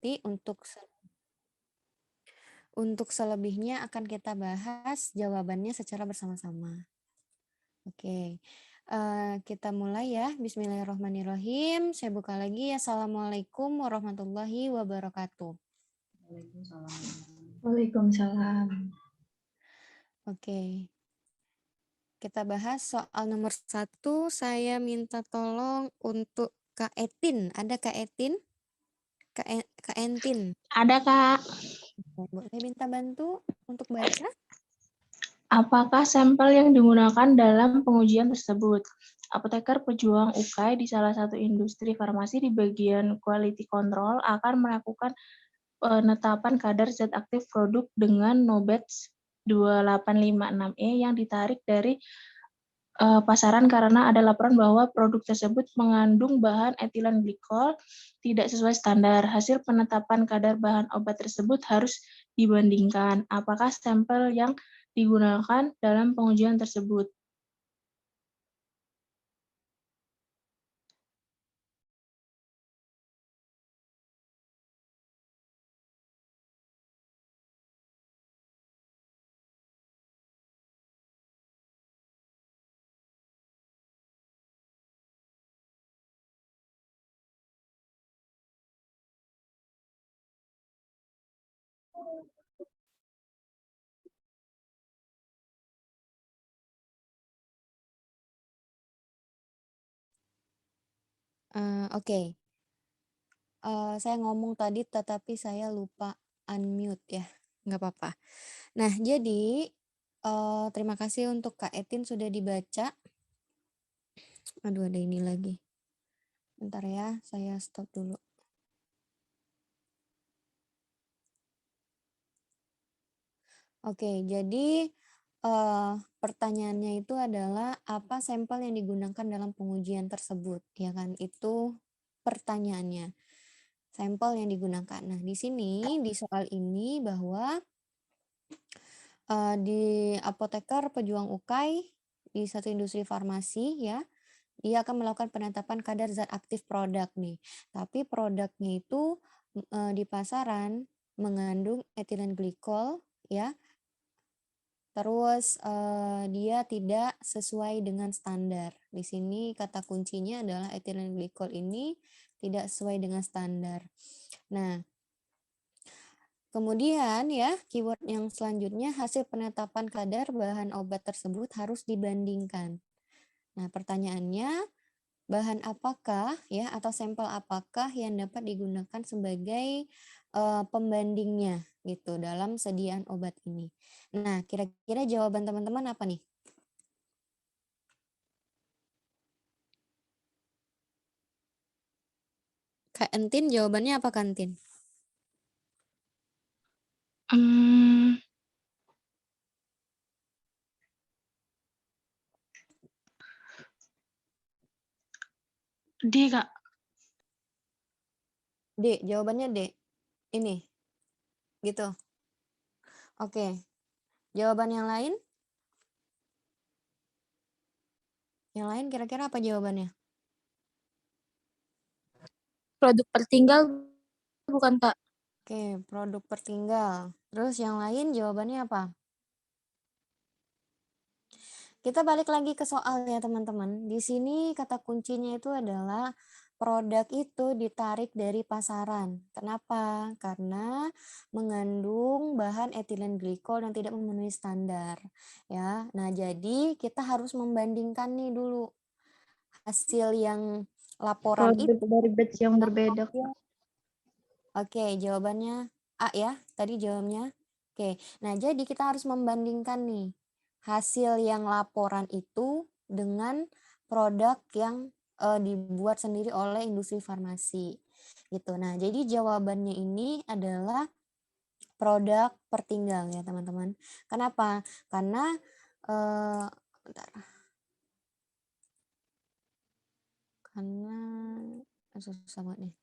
nanti untuk selebihnya akan kita bahas jawabannya secara bersama-sama. Oke, kita mulai ya. Bismillahirrahmanirrahim. Saya buka lagi. Assalamualaikum warahmatullahi wabarakatuh. Waalaikumsalam. Oke, kita bahas soal nomor 1. Saya minta tolong untuk Kak Etin. Ada Kak Etin? Kak Entin. Ada, Kak. Boleh minta bantu untuk baca? Apakah sampel yang digunakan dalam pengujian tersebut? Apoteker pejuang UKAI di salah satu industri farmasi di bagian quality control akan melakukan penetapan kadar zat aktif produk dengan NOBETS 2856E yang ditarik dari pasaran karena ada laporan bahwa produk tersebut mengandung bahan etilen glikol tidak sesuai standar. Hasil penetapan kadar bahan obat tersebut harus dibandingkan. Apakah sampel yang digunakan dalam pengujian tersebut? Oke. Saya ngomong tadi tetapi saya lupa unmute ya, nggak apa-apa. Nah, jadi terima kasih untuk Kak Etin sudah dibaca. Aduh, ada ini lagi. Bentar ya, saya stop dulu. Oke, jadi pertanyaannya itu adalah apa sampel yang digunakan dalam pengujian tersebut, ya kan? Itu pertanyaannya. Sampel yang digunakan. Nah, di sini di soal ini bahwa di apoteker pejuang UKAI di satu industri farmasi ya, dia akan melakukan penetapan kadar zat aktif produk nih. Tapi produknya itu di pasaran mengandung etilen glikol ya. Terus dia tidak sesuai dengan standar. Di sini kata kuncinya adalah etilen glikol ini tidak sesuai dengan standar. Nah, kemudian ya, keyword yang selanjutnya hasil penetapan kadar bahan obat tersebut harus dibandingkan. Nah, pertanyaannya, bahan apakah ya atau sampel apakah yang dapat digunakan sebagai pembandingnya gitu dalam sediaan obat ini. Nah, kira-kira jawaban teman-teman apa nih? Kak Entin, jawabannya apa Kantin? D, Kak. D, jawabannya D. Ini. Gitu. Oke. Jawaban yang lain? Yang lain kira-kira apa jawabannya? Produk tertinggal bukan, Kak? Oke, produk tertinggal. Terus yang lain jawabannya apa? Kita balik lagi ke soal ya teman-teman. Di sini kata kuncinya itu adalah produk itu ditarik dari pasaran. Kenapa? Karena mengandung bahan etilen glikol yang tidak memenuhi standar. Ya, nah jadi kita harus membandingkan nih dulu hasil yang laporan Produk itu dari batch yang dengan berbeda. hasil. Oke, jawabannya A ya. Tadi jawabnya. Oke, nah jadi kita harus membandingkan nih hasil yang laporan itu dengan produk yang dibuat sendiri oleh industri farmasi. Gitu. Nah, jadi jawabannya ini adalah produk pertinggal ya, teman-teman. Kenapa? Karena bentar. Karena susah banget nih.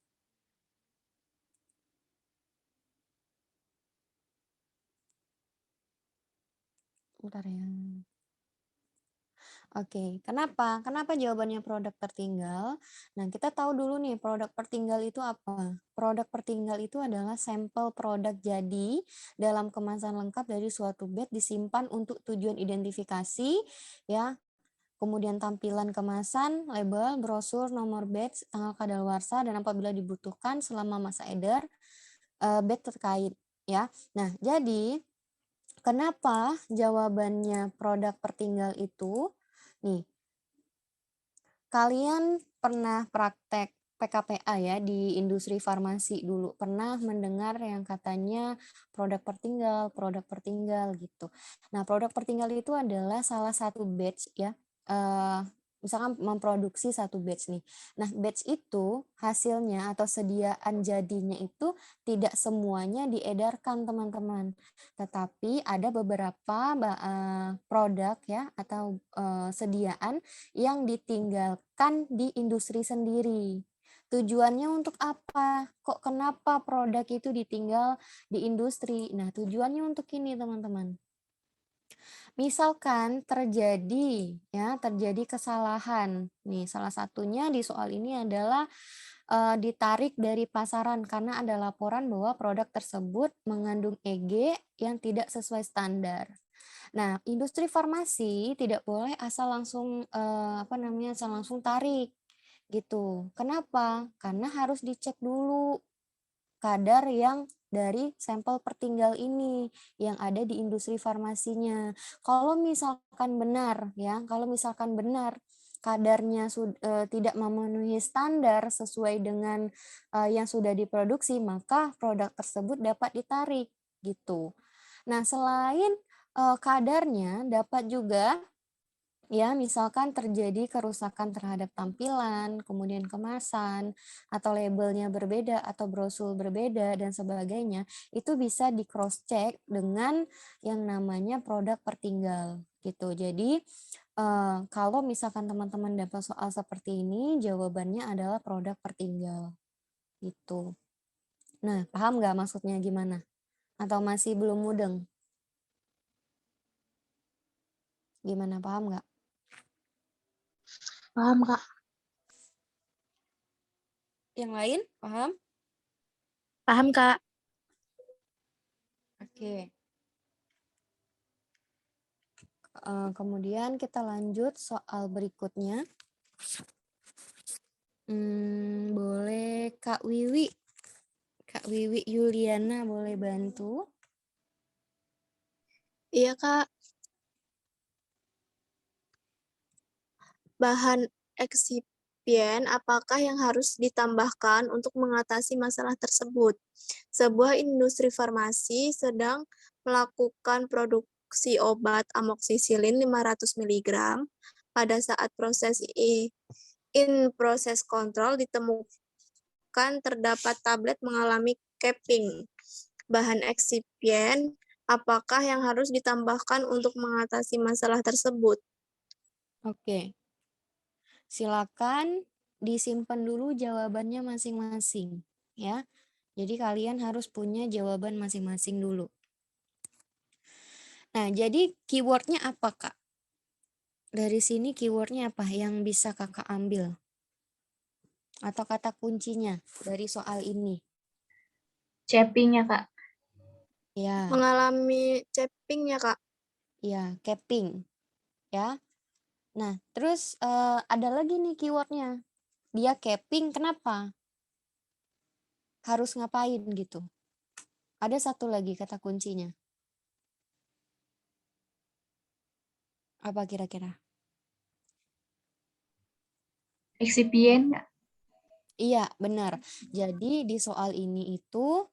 Bentar ya. Oke, kenapa? Kenapa jawabannya produk tertinggal? Nah, kita tahu dulu nih produk tertinggal itu apa? Produk tertinggal itu adalah sampel produk jadi dalam kemasan lengkap dari suatu batch disimpan untuk tujuan identifikasi, ya. Kemudian tampilan kemasan, label, brosur, nomor batch, tanggal kadaluarsa, dan apabila dibutuhkan selama masa edar, batch terkait, ya. Nah, jadi kenapa jawabannya produk tertinggal itu? Nih, kalian pernah praktek PKPA ya di industri farmasi dulu, pernah mendengar yang katanya produk tertinggal gitu. Nah, produk tertinggal itu adalah salah satu batch ya, misalkan memproduksi satu batch nih. Nah, batch itu hasilnya atau sediaan jadinya itu tidak semuanya diedarkan teman-teman, tetapi ada beberapa produk ya atau, sediaan yang ditinggalkan di industri sendiri. Tujuannya untuk apa? Kok kenapa produk itu ditinggal di industri? Nah, tujuannya untuk ini, teman-teman. Misalkan terjadi kesalahan. Nih, salah satunya di soal ini adalah ditarik dari pasaran karena ada laporan bahwa produk tersebut mengandung EG yang tidak sesuai standar. Nah, industri farmasi tidak boleh asal langsung, asal langsung tarik, gitu. Kenapa? Karena harus dicek dulu kadar yang dari sampel pertinggal ini, yang ada di industri farmasinya. Kalau misalkan benar kadarnya tidak memenuhi standar sesuai dengan, yang sudah diproduksi, maka produk tersebut dapat ditarik, gitu. Nah, selain kadarnya dapat juga ya misalkan terjadi kerusakan terhadap tampilan, kemudian kemasan, atau labelnya berbeda atau brosur berbeda dan sebagainya, itu bisa di cross check dengan yang namanya produk tertinggal gitu. Jadi kalau misalkan teman-teman dapat soal seperti ini, jawabannya adalah produk tertinggal gitu. Nah, paham nggak maksudnya gimana? Atau masih belum mudeng? Gimana, paham nggak? Paham, Kak? Yang lain, paham? Paham, Kak. Oke. Kemudian kita lanjut soal berikutnya. Boleh Kak Wiwi. Kak Wiwi Yuliana boleh bantu? Iya, Kak. Bahan eksipien apakah yang harus ditambahkan untuk mengatasi masalah tersebut? Sebuah industri farmasi sedang melakukan produksi obat amoksisilin 500 mg. Pada saat proses kontrol ditemukan terdapat tablet mengalami capping. Bahan eksipien apakah yang harus ditambahkan untuk mengatasi masalah tersebut? Oke. Silakan disimpan dulu jawabannya masing-masing ya. Jadi kalian harus punya jawaban masing-masing dulu. Nah, jadi keywordnya apa Kak? Dari sini keywordnya apa yang bisa Kakak ambil? Atau kata kuncinya dari soal ini? Capping-nya, Kak. Ya, Mengalami capping ya, Kak? ya, capping. Ya. Nah, terus ada lagi nih keywordnya. Dia capping, kenapa? Harus ngapain gitu? Ada satu lagi kata kuncinya. Apa kira-kira? Eksipien, Kak. Iya, benar. Jadi di soal ini itu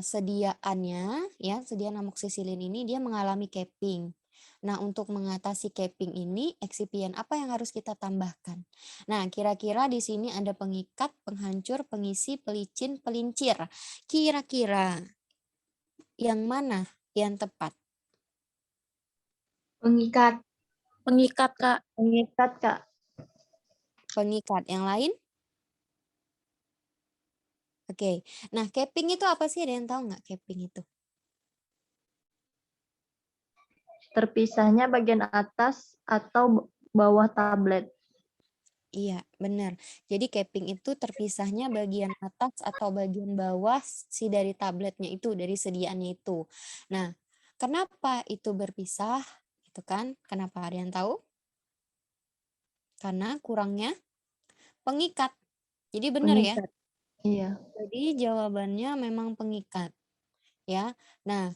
sediaan amoksisilin ini dia mengalami capping. Nah, untuk mengatasi capping ini, eksipien apa yang harus kita tambahkan? Nah, kira-kira di sini ada pengikat, penghancur, pengisi, pelicin, pelincir. Kira-kira yang mana yang tepat? Pengikat. Pengikat, Kak. Pengikat, Kak. Pengikat. Yang lain? Oke. Nah, capping itu apa sih? Ada yang tahu nggak capping itu? terpisahnya bagian atas atau bawah tablet. Iya, benar. Jadi capping itu terpisahnya bagian atas atau bagian bawah si dari tabletnya itu, dari sediaannya itu. Nah, kenapa itu berpisah? Itu kan, kenapa ada yang tahu? Karena kurangnya pengikat. Jadi benar ya. Pengikat. Iya. Jadi jawabannya memang pengikat. Ya. Nah,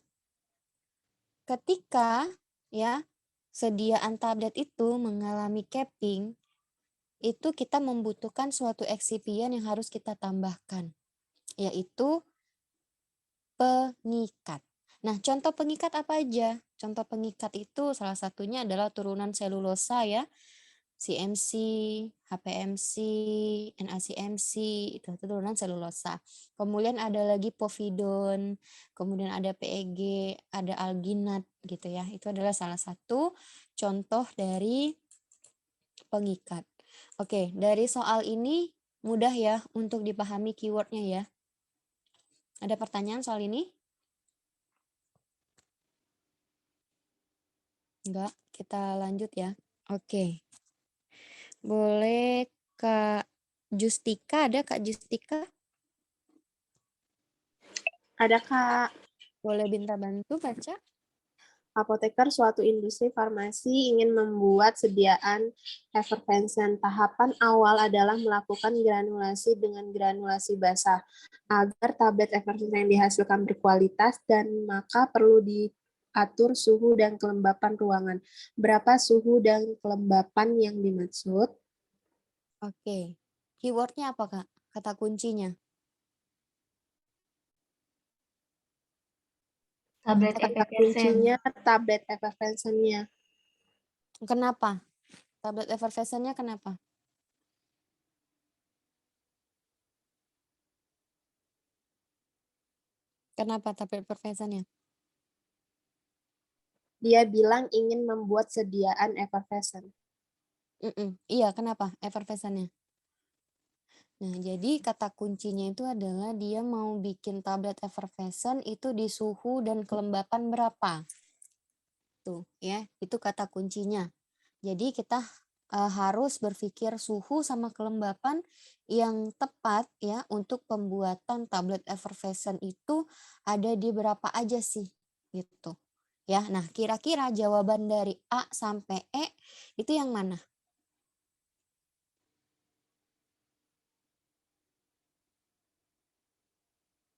ketika ya sediaan tablet itu mengalami capping, itu kita membutuhkan suatu eksipien yang harus kita tambahkan, yaitu pengikat. Nah, contoh pengikat apa aja? Contoh pengikat itu salah satunya adalah turunan selulosa ya, CMC, HPMC, NaCMC, itu turunan selulosa. Kemudian ada lagi povidon, kemudian ada PEG, ada alginat gitu ya. Itu adalah salah satu contoh dari pengikat. Oke, dari soal ini mudah ya untuk dipahami keywordnya ya. Ada pertanyaan soal ini? Enggak, kita lanjut ya. Oke. Boleh Kak Justika, ada Kak Justika? Ada, Kak. Boleh minta bantu baca? Apoteker suatu industri farmasi ingin membuat sediaan efervescen. Tahapan awal adalah melakukan granulasi dengan granulasi basah agar tablet efervescen yang dihasilkan berkualitas dan maka perlu diatur suhu dan kelembapan ruangan. Berapa suhu dan kelembapan yang dimaksud? Oke. Keywordnya apa Kak? Kata kuncinya. Tablet Kata efervescen. kuncinya tablet efervescennya. Kenapa? Tablet efervescennya kenapa? Kenapa tablet efervescennya? Dia bilang ingin membuat sediaan efervescen. Iya, kenapa efervescennya? Nah, jadi kata kuncinya itu adalah dia mau bikin tablet efervescen itu di suhu dan kelembapan berapa? Tuh, ya, itu kata kuncinya. Jadi kita harus berpikir suhu sama kelembapan yang tepat ya untuk pembuatan tablet efervescen itu ada di berapa aja sih gitu. Ya, nah kira-kira jawaban dari A sampai E itu yang mana?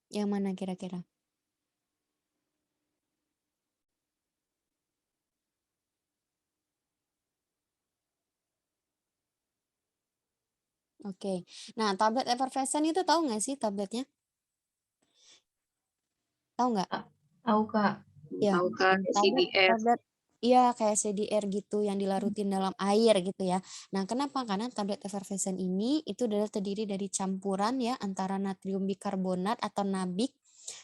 Yang mana kira-kira? Oke. Nah, tablet efervescen itu tahu nggak sih tabletnya? Tahu nggak? Tahu, Kak. Ya, Tahu kan tablet iya kayak CDR gitu yang dilarutin dalam air gitu ya. Nah, kenapa? Karena tablet efervescen ini itu adalah terdiri dari campuran ya antara natrium bikarbonat atau nabik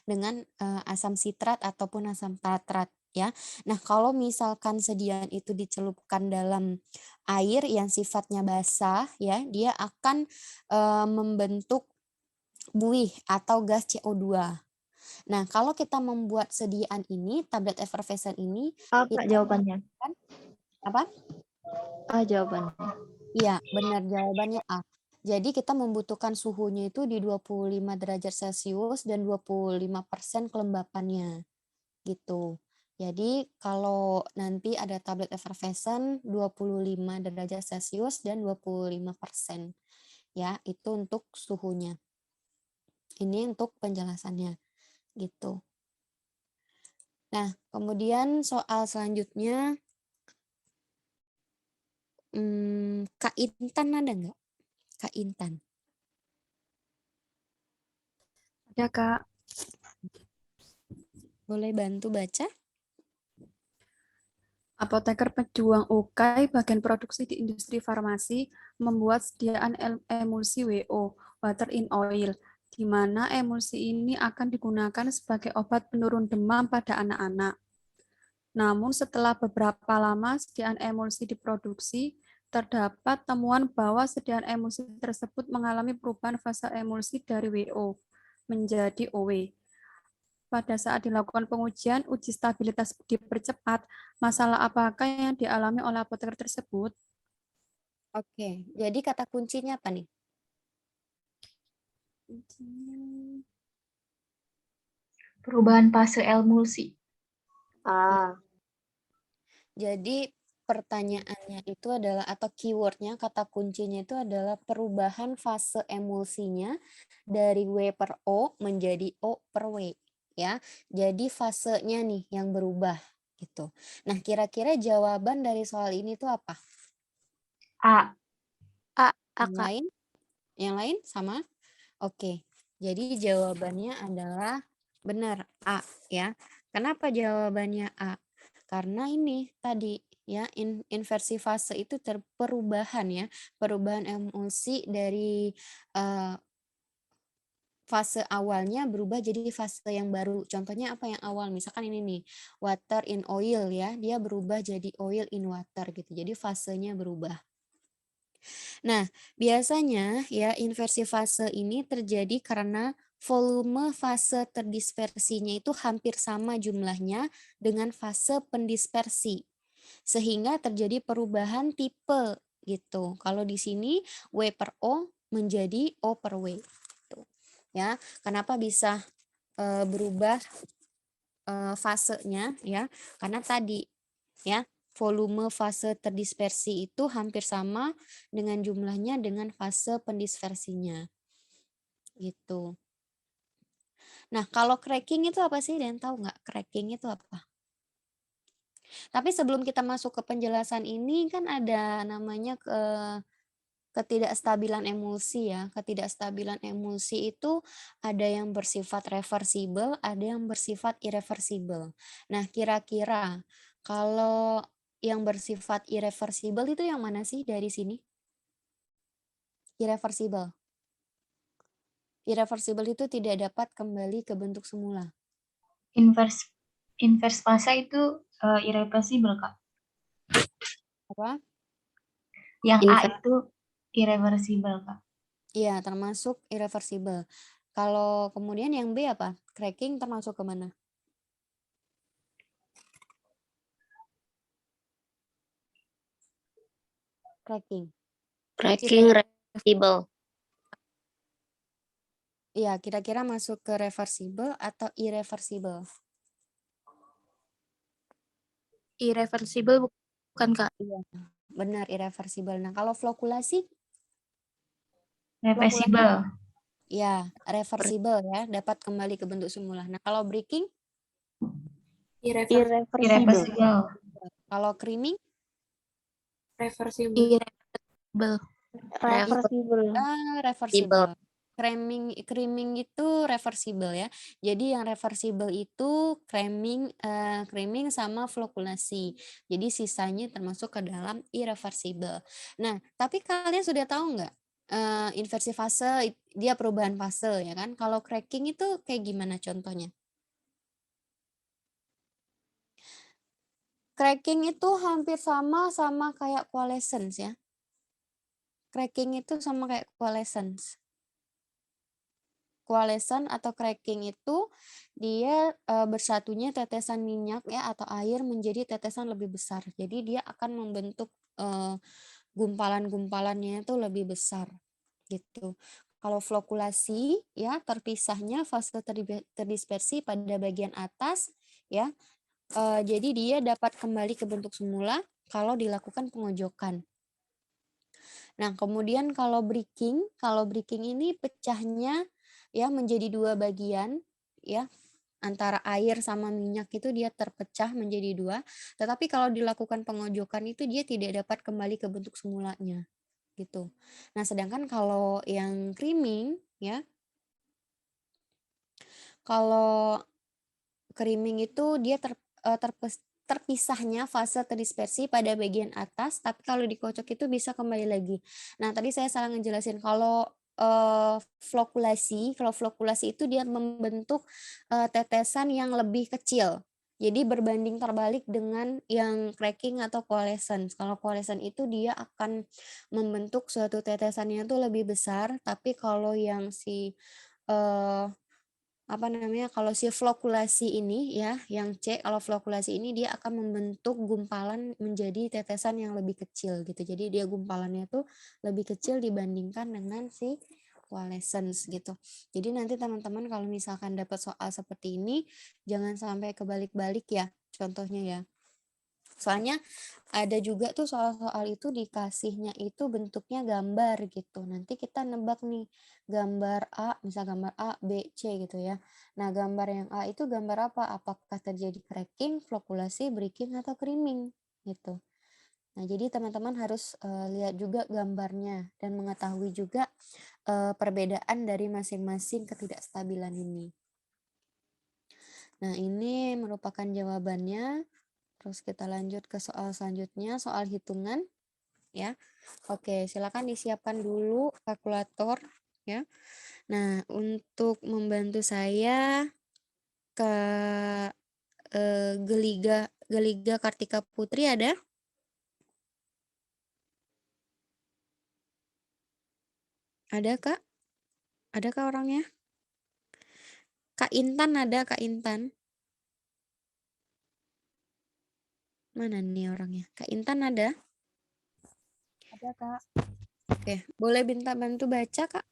dengan asam sitrat ataupun asam tartrat ya. Nah, kalau misalkan sediaan itu dicelupkan dalam air yang sifatnya basah ya, dia akan membentuk buih atau gas CO2. Nah, kalau kita membuat sediaan ini, tablet efervescen ini, Apa jawabannya? apa? A jawabannya. Iya, benar jawabannya A. Jadi kita membutuhkan suhunya itu di 25 derajat Celcius dan 25% kelembapannya. Gitu. Jadi kalau nanti ada tablet efervescen 25 derajat Celcius dan 25%. Ya, itu untuk suhunya. Ini untuk penjelasannya. Gitu. Nah, kemudian soal selanjutnya, Kak Intan ada nggak? Kak Intan. Ada, Kak. Boleh bantu baca? Apoteker pejuang UKAI bagian produksi di industri farmasi membuat sediaan emulsi WO, water in oil, di mana emulsi ini akan digunakan sebagai obat penurun demam pada anak-anak. Namun setelah beberapa lama sediaan emulsi diproduksi, terdapat temuan bahwa sediaan emulsi tersebut mengalami perubahan fase emulsi dari WO menjadi OW. pada saat dilakukan pengujian, uji stabilitas dipercepat, masalah apakah yang dialami oleh apoteker tersebut? Oke, jadi kata kuncinya apa nih? Perubahan fase emulsi. Jadi pertanyaannya itu adalah atau keywordnya kata kuncinya itu adalah perubahan fase emulsinya dari W per O menjadi O per W ya. Jadi fasenya nih yang berubah gitu. Nah, kira-kira jawaban dari soal ini tuh apa? A. Yang lain? Yang lain sama? Oke. Jadi jawabannya adalah benar A ya. Kenapa jawabannya A? Karena ini tadi ya inversi fase itu perubahan ya, perubahan emulsi dari fase awalnya berubah jadi fase yang baru. Contohnya apa yang awal? Misalkan ini nih, water in oil ya, dia berubah jadi oil in water gitu. Jadi fasenya berubah. Nah, biasanya ya inversi fase ini terjadi karena volume fase terdispersinya itu hampir sama jumlahnya dengan fase pendispersi. Sehingga terjadi perubahan tipe gitu. Kalau di sini W per O menjadi O per W. Gitu. Ya, kenapa bisa berubah fasenya ya? Karena tadi ya volume fase terdispersi itu hampir sama dengan jumlahnya dengan fase pendispersinya. Gitu. Nah, kalau cracking itu apa sih? Dan tahu nggak cracking itu apa? Tapi sebelum kita masuk ke penjelasan ini kan ada namanya ketidakstabilan emulsi ya. Ketidakstabilan emulsi itu ada yang bersifat reversible, ada yang bersifat irreversible. Nah, kira-kira kalau yang bersifat irreversible itu yang mana sih dari sini? Irreversible. Irreversible itu tidak dapat kembali ke bentuk semula. Inverse fase itu irreversible, Kak. Apa? Yang A itu irreversible, Kak. Iya, termasuk irreversible. Kalau kemudian yang B apa? Cracking termasuk ke mana? Cracking. reversible. Iya, kira-kira masuk ke reversible atau irreversible? Irreversible bukan, Kak? Iya, benar irreversible. Nah, kalau flokulasi? Reversible. Ya, reversible ya, dapat kembali ke bentuk semula. Nah, kalau breaking? Irreversible. Kalau creaming? Reversible. Reversible. Reversible. Creaming itu reversible ya. Jadi yang reversible itu creaming sama flokulasi. Jadi sisanya termasuk ke dalam irreversible. Nah, tapi kalian sudah tahu nggak inversi fase dia perubahan fase ya kan? Kalau cracking itu kayak gimana contohnya? Cracking itu hampir sama kayak coalescence ya. Cracking itu sama kayak coalescence. Coalescence atau cracking itu dia bersatunya tetesan minyak ya atau air menjadi tetesan lebih besar. Jadi dia akan membentuk gumpalan-gumpalannya itu lebih besar gitu. Kalau flokulasi ya terpisahnya fase terdispersi pada bagian atas ya. Jadi dia dapat kembali ke bentuk semula kalau dilakukan pengojokan. Nah, kemudian kalau breaking ini pecahnya ya menjadi dua bagian ya antara air sama minyak itu dia terpecah menjadi dua. Tetapi kalau dilakukan pengojokan itu dia tidak dapat kembali ke bentuk semulanya gitu. Nah, sedangkan kalau yang creaming ya, kalau creaming itu dia terpisahnya fase terdispersi pada bagian atas, tapi kalau dikocok itu bisa kembali lagi. Nah, tadi saya salah ngejelasin kalau kalau flokulasi itu dia membentuk tetesan yang lebih kecil. Jadi berbanding terbalik dengan yang cracking atau coalescence. Kalau coalescence itu dia akan membentuk suatu tetesannya itu lebih besar, tapi kalau yang si kalau si flokulasi ini ya, yang C, kalau flokulasi ini dia akan membentuk gumpalan menjadi tetesan yang lebih kecil gitu. Jadi dia gumpalannya tuh lebih kecil dibandingkan dengan si coalescence gitu. Jadi nanti teman-teman kalau misalkan dapat soal seperti ini, jangan sampai kebalik-balik ya, contohnya ya. Soalnya ada juga tuh soal-soal itu dikasihnya itu bentuknya gambar gitu. Nanti kita nebak nih gambar A, misal gambar A, B, C gitu ya. Nah gambar yang A itu gambar apa? Apakah terjadi cracking, flokulasi, breaking, atau creaming gitu. Nah jadi teman-teman harus lihat juga gambarnya dan mengetahui juga perbedaan dari masing-masing ketidakstabilan ini. Nah ini merupakan jawabannya. Terus kita lanjut ke soal selanjutnya, soal hitungan ya. Oke, silakan disiapkan dulu kalkulator ya. Nah, untuk membantu saya ke Geliga Kartika Putri ada? Ada, Kak? Ada Kak orangnya? Kak Intan ada, Kak Intan. Mana nih orangnya? Kak Intan ada? Ada, Kak. Oke, boleh minta bantu baca, Kak?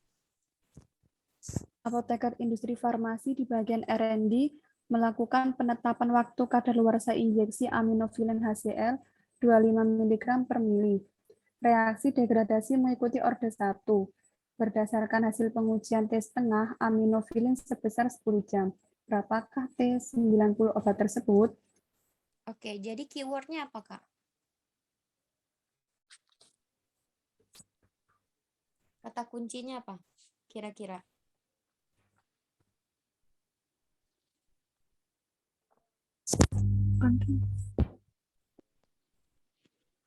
Apoteker industri farmasi di bagian R&D melakukan penetapan waktu kadaluarsa injeksi aminofilen HCl 25 mg per mili. Reaksi degradasi mengikuti orde 1. Berdasarkan hasil pengujian T setengah aminofilen sebesar 10 jam. Berapakah T90 obat tersebut? Oke, jadi keywordnya apa, Kak? Kata kuncinya apa? Kira-kira.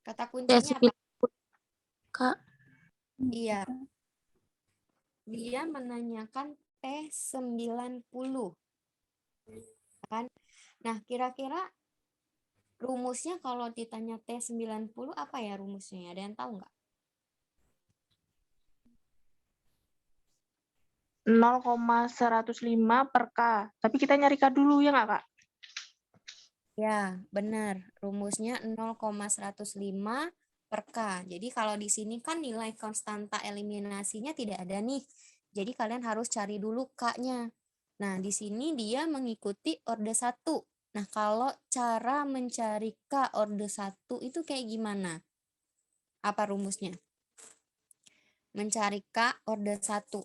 Kata kuncinya apa? Kak, Iya, dia menanyakan T90. Kan? Nah, kira-kira rumusnya kalau ditanya T90 apa ya rumusnya? Ada yang tahu nggak? 0,105 per K. Tapi kita nyari K dulu ya nggak, Kak? Ya, benar. Rumusnya 0,105 per K. Jadi kalau di sini kan nilai konstanta eliminasinya tidak ada nih. Jadi kalian harus cari dulu K-nya. Nah, di sini dia mengikuti orde 1. Nah, kalau cara mencari K orde 1 itu kayak gimana? Apa rumusnya? Mencari K orde 1.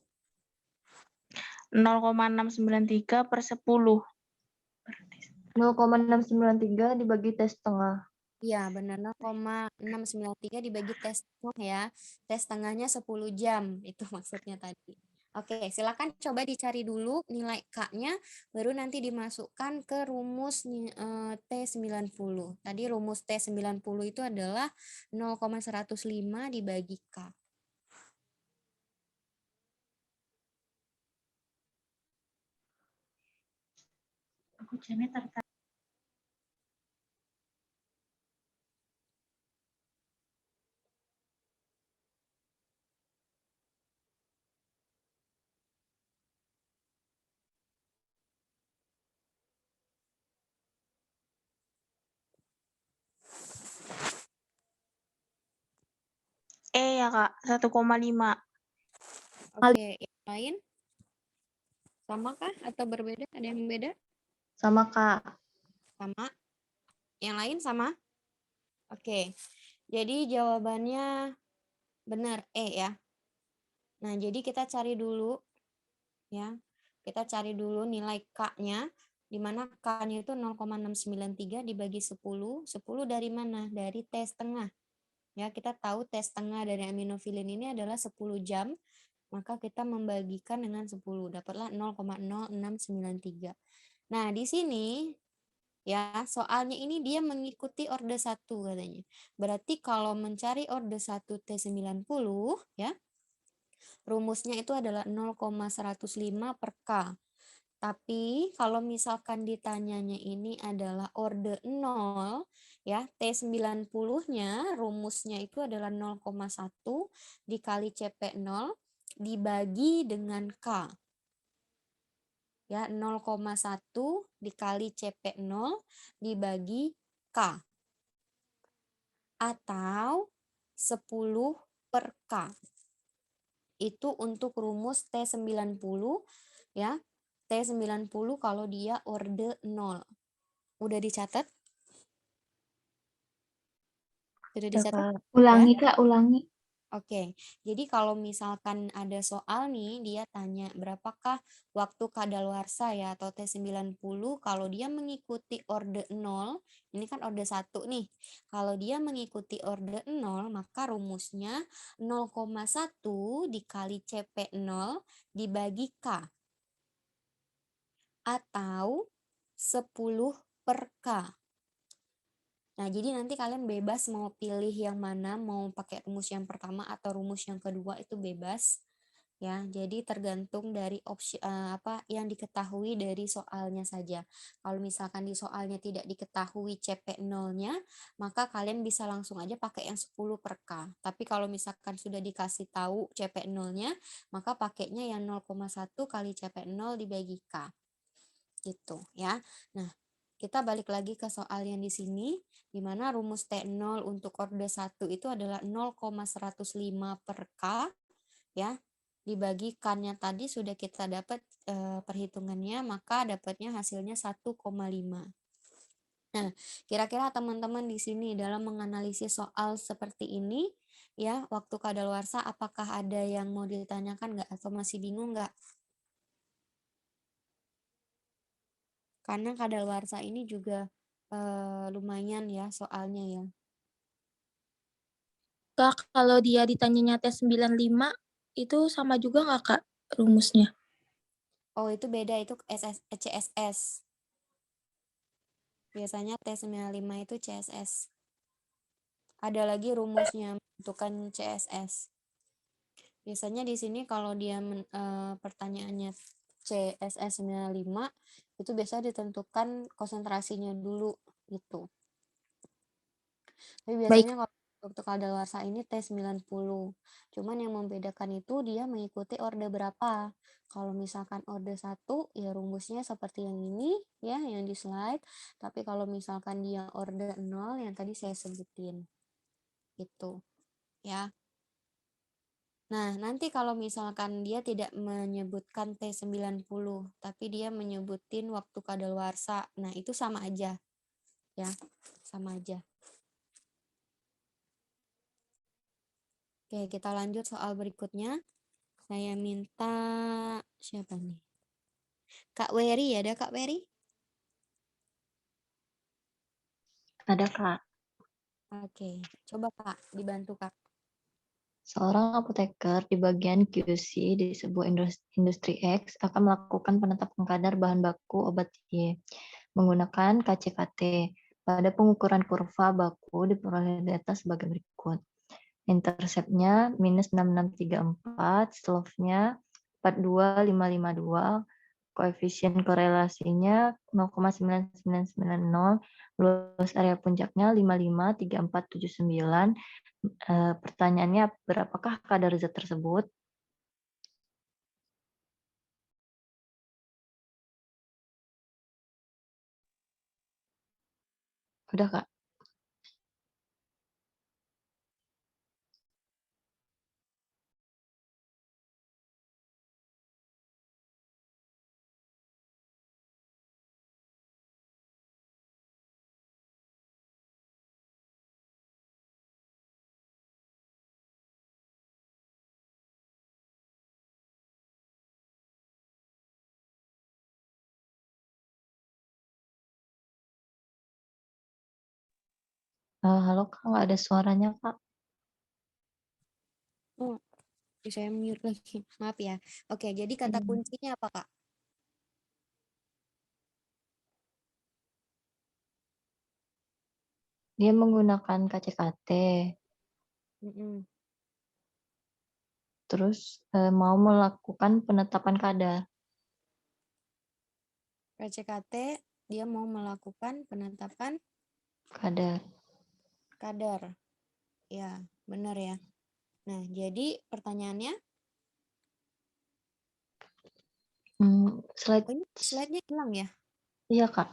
0,693 per 10. 0,693 dibagi T setengah. Iya, benar. 0,693 dibagi tes setengah ya. Tes setengahnya 10 jam. Itu maksudnya tadi. Oke, silakan coba dicari dulu nilai K-nya, baru nanti dimasukkan ke rumus T90. Tadi rumus T90 itu adalah 0,105 dibagi K. Aku jamnya tertarik. Ya, Kak. 1,5. Oke, yang lain? Sama kah atau berbeda? Ada yang beda? Sama, Kak. Sama. Yang lain sama? Oke. Jadi jawabannya benar ya. Nah, jadi kita cari dulu ya. Kita cari dulu nilai K-nya di mana K-nya itu 0,693 dibagi 10. 10 dari mana? Dari T setengah. Ya, kita tahu T setengah dari aminofilin ini adalah 10 jam, maka kita membagikan dengan 10, dapatlah 0,0693. Nah, di sini ya, soalnya ini dia mengikuti orde 1 katanya. Berarti kalau mencari orde 1 T90 ya, rumusnya itu adalah 0,105 per K. Tapi kalau misalkan ditanyanya ini adalah orde 0, ya, T90-nya rumusnya itu adalah 0,1 dikali CP0 dibagi dengan K. Ya, 0,1 dikali CP0 dibagi K. Atau 10 per K. Itu untuk rumus T90 ya. T90 kalau dia orde 0. Udah dicatat? Sudah Ya, dicatat? Kak. Ulangi, Kak, ulangi. Oke, jadi kalau misalkan ada soal nih, dia tanya berapakah waktu kadaluarsa ya atau T90 kalau dia mengikuti orde 0, ini kan orde 1 nih. Kalau dia mengikuti orde 0, maka rumusnya 0,1 dikali CP0 dibagi K. Atau 10 per K. Nah, jadi nanti kalian bebas mau pilih yang mana, mau pakai rumus yang pertama atau rumus yang kedua itu bebas ya. Jadi tergantung dari opsi apa yang diketahui dari soalnya saja. Kalau misalkan di soalnya tidak diketahui CP0-nya, maka kalian bisa langsung aja pakai yang 10 per K. Tapi kalau misalkan sudah dikasih tahu CP0-nya, maka pakainya yang 0,1 kali CP0 dibagi K. Gitu ya. Nah, kita balik lagi ke soal yang di sini, di mana rumus T0 untuk orde 1 itu adalah 0,105 per K, ya. Dibagi K-nya tadi sudah kita dapat perhitungannya, maka dapatnya hasilnya 1,5. Nah, kira-kira teman-teman di sini dalam menganalisis soal seperti ini, ya, waktu kadaluarsa apakah ada yang mau ditanyakan nggak atau masih bingung nggak? Karena kadaluarsa ini juga lumayan ya soalnya ya. Kak, kalau dia ditanyanya tes 95, itu sama juga nggak, Kak, rumusnya? Oh, itu beda, itu CSS. Biasanya T95 itu CSS. Ada lagi rumusnya menentukan CSS. Biasanya di sini kalau dia pertanyaannya CSS 95, itu biasa ditentukan konsentrasinya dulu gitu. Tapi Baik. biasanya kalau untuk kadaluarsa ini T90. Cuman yang membedakan itu dia mengikuti orde berapa. Kalau misalkan orde 1 ya rumusnya seperti yang ini ya, yang di slide. Tapi kalau misalkan dia orde 0 yang tadi saya sebutin. Gitu ya. Nah, nanti kalau misalkan dia tidak menyebutkan T90, tapi dia menyebutin waktu kadaluarsa. Nah, itu sama aja. Ya, sama aja. Oke, kita lanjut soal berikutnya. Saya minta siapa nih? Kak Wery, ada Kak Wery? Ada, Kak. Oke, coba Kak, dibantu Kak. Seorang apoteker di bagian QC di sebuah industri X akan melakukan penetapan kadar bahan baku obat Y menggunakan KCKT. Pada pengukuran kurva baku diperoleh data sebagai berikut. Interceptnya minus 6634, slope-nya 42552, koefisien korelasinya 0,9990, luas area puncaknya 553479. Pertanyaannya, berapakah kadar zat tersebut? Udah, Kak. Halo, Kak, nggak ada suaranya, Kak. Oh, saya mute lagi. Maaf ya. Oke, jadi kata kuncinya apa Kak? Dia menggunakan KCKT, Mm-mm. terus mau melakukan penetapan kadar. PCKT, dia mau melakukan penetapan Kadar. kadar. Ya, benar ya. Nah, jadi pertanyaannya? Oh, ini slide-nya hilang ya? Iya, Kak.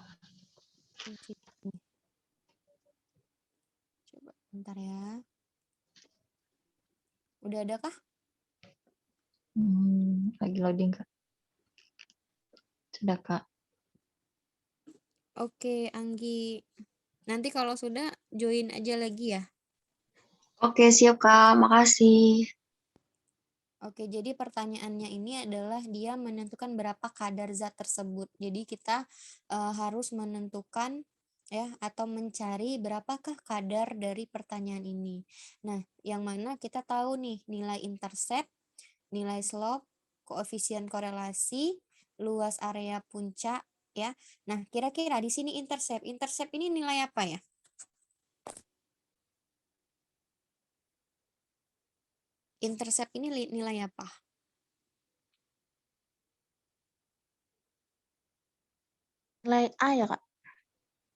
Coba bentar ya. Udah ada kah? Lagi loading, Kak. Sudah, Kak. Oke, Anggi. Nanti kalau sudah join aja lagi ya. Oke, siap, Kak. Makasih. Oke, jadi pertanyaannya ini adalah dia menentukan berapa kadar zat tersebut. Jadi kita harus menentukan ya atau mencari berapakah kadar dari pertanyaan ini. Nah, yang mana kita tahu nih nilai intercept, nilai slope, koefisien korelasi, luas area puncak ya. Nah, kira-kira di sini intercept. Intercept ini nilai apa ya? Intercept ini nilai apa? Nilai A ya, Kak?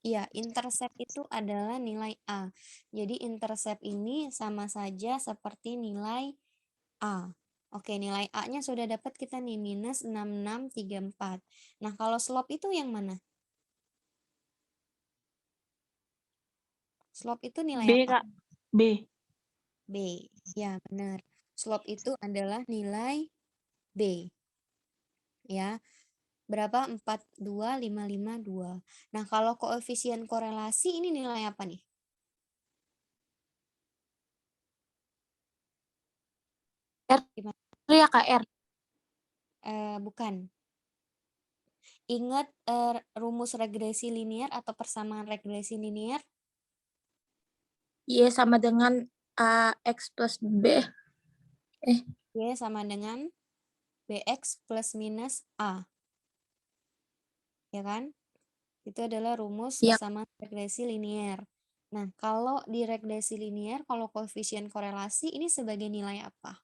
Iya, intercept itu adalah nilai A. Jadi intercept ini sama saja seperti nilai A. Oke, nilai A-nya sudah dapat kita nih, minus 6634. Nah, kalau slope itu yang mana? Slope itu nilai B, apa? Kak. B. B. Ya, benar. Slope itu adalah nilai B. Ya, berapa? 42552. Nah, kalau koefisien korelasi ini nilai apa nih? R Gimana? ya Kak, R. Bukan. Ingat rumus regresi linear atau persamaan regresi linear? Y sama dengan AX plus B. Y sama dengan BX plus minus A. Ya kan? Itu adalah rumus Iya. persamaan regresi linear. Nah, kalau di regresi linear, kalau koefisien korelasi ini sebagai nilai apa?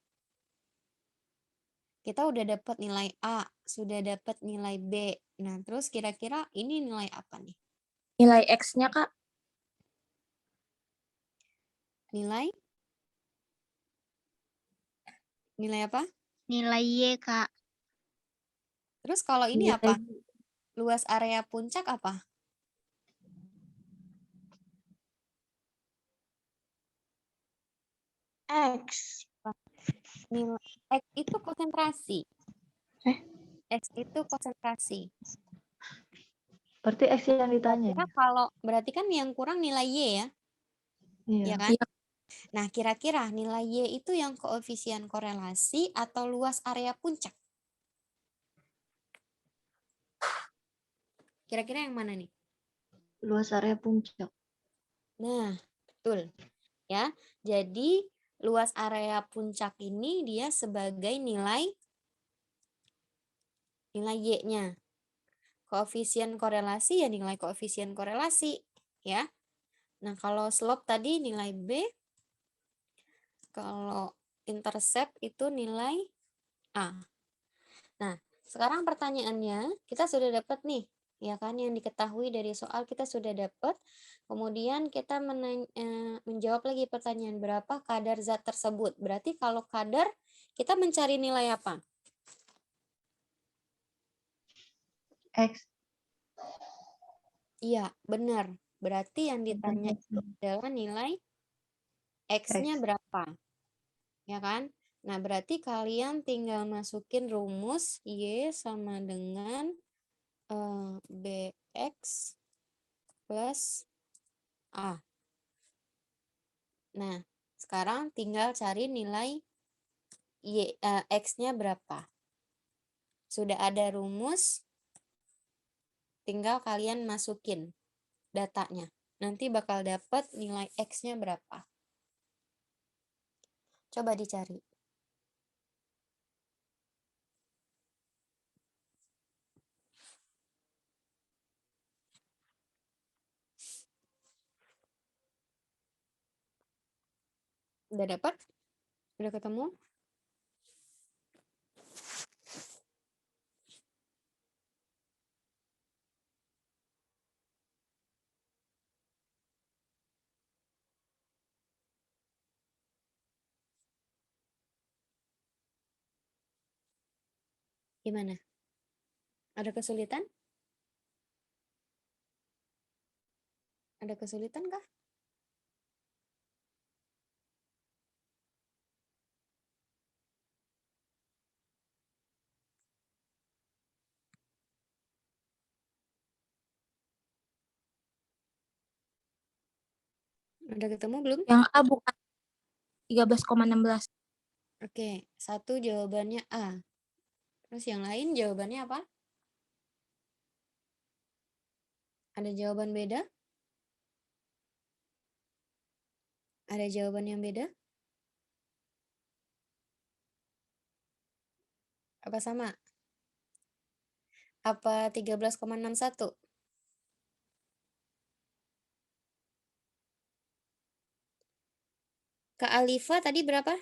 Kita udah dapat nilai A, sudah dapat nilai B. Nah, terus kira-kira ini nilai apa nih? Nilai X-nya, Kak. Nilai? Nilai apa? Nilai Y, Kak. Terus kalau ini Nilai apa? Luas area puncak apa? X. Nilai X itu konsentrasi. X itu konsentrasi. Berarti X yang ditanya. Kira-kira kalau berarti kan yang kurang nilai Y ya, Iya. ya kan? Iya. Nah, kira-kira nilai Y itu yang koefisien korelasi atau luas area puncak? Kira-kira yang mana nih? Luas area puncak. Nah, betul. Ya. Jadi luas area puncak ini dia sebagai nilai Y-nya. Koefisien korelasi ya nilai koefisien korelasi, ya. Nah, kalau slope tadi nilai B, kalau intercept itu nilai A. Nah, sekarang pertanyaannya, kita sudah dapat nih, ya kan, yang diketahui dari soal kita sudah dapat. Kemudian kita menjawab lagi pertanyaan, berapa kadar zat tersebut? Berarti kalau kadar, kita mencari nilai apa? X. Iya, benar. Berarti yang ditanya itu adalah nilai X-nya berapa? Ya kan? Nah, berarti kalian tinggal masukin rumus Y sama dengan BX plus A. Nah, sekarang tinggal cari nilai X-nya berapa. Sudah ada rumus, tinggal kalian masukin datanya. Nanti bakal dapat nilai X-nya berapa. Coba dicari. Udah dapat? Udah ketemu? Gimana? Ada kesulitan? Ada kesulitan kah? Udah ketemu belum? Yang A bukan 13,16. Oke, satu jawabannya A. Terus yang lain jawabannya apa? Ada jawaban beda? Ada jawaban yang beda? Apa sama? Apa 13,61? Kak Alifa tadi berapa?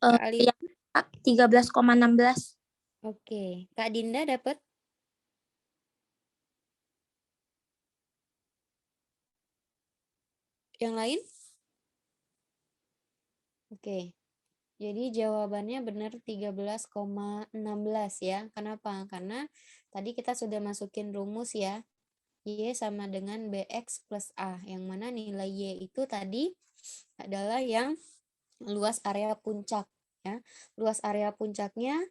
Kak Alifa? Yang A 13,16. Oke. Kak Dinda dapat? Yang lain? Oke. Jadi jawabannya benar 13,16 ya. Kenapa? Karena tadi kita sudah masukin rumus ya. Y sama dengan BX plus A. Yang mana nilai Y itu tadi adalah yang luas area puncak ya. Luas area puncaknya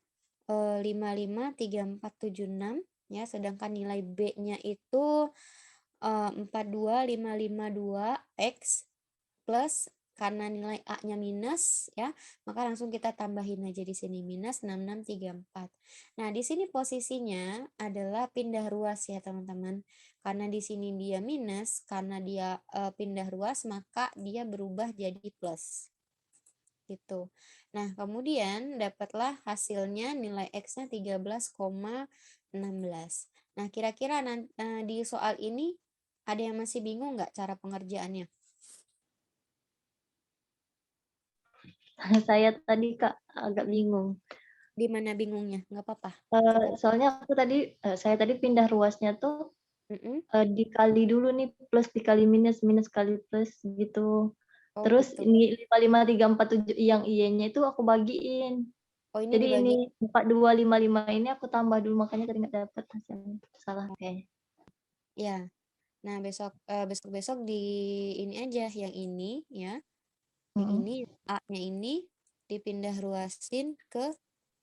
553476 ya, sedangkan nilai B-nya itu 42552X plus karena nilai A-nya minus ya, maka langsung kita tambahin aja di sini minus 6634. Nah, di sini posisinya adalah pindah ruas ya, teman-teman. Karena di sini dia minus, karena dia pindah ruas, maka dia berubah jadi plus. Gitu. Nah, kemudian dapatlah hasilnya nilai X-nya 13,16. Nah, kira-kira di soal ini ada yang masih bingung nggak cara pengerjaannya? Saya tadi Kak agak bingung. Di mana bingungnya? Nggak apa-apa. Soalnya saya tadi pindah ruasnya tuh Mm-mm. dikali dulu nih, plus dikali minus, minus kali plus gitu. Oh, Terus gitu. ini 55347 yang Y-nya itu aku bagiin. Oh, ini Jadi dibagi. ini 4255 ini aku tambah dulu, makanya tadi nggak dapat hasilnya. Salah kayaknya. Ya. Nah, besok-besok di ini aja yang ini ya. Yang Mm-mm. ini A-nya ini dipindah ruasin ke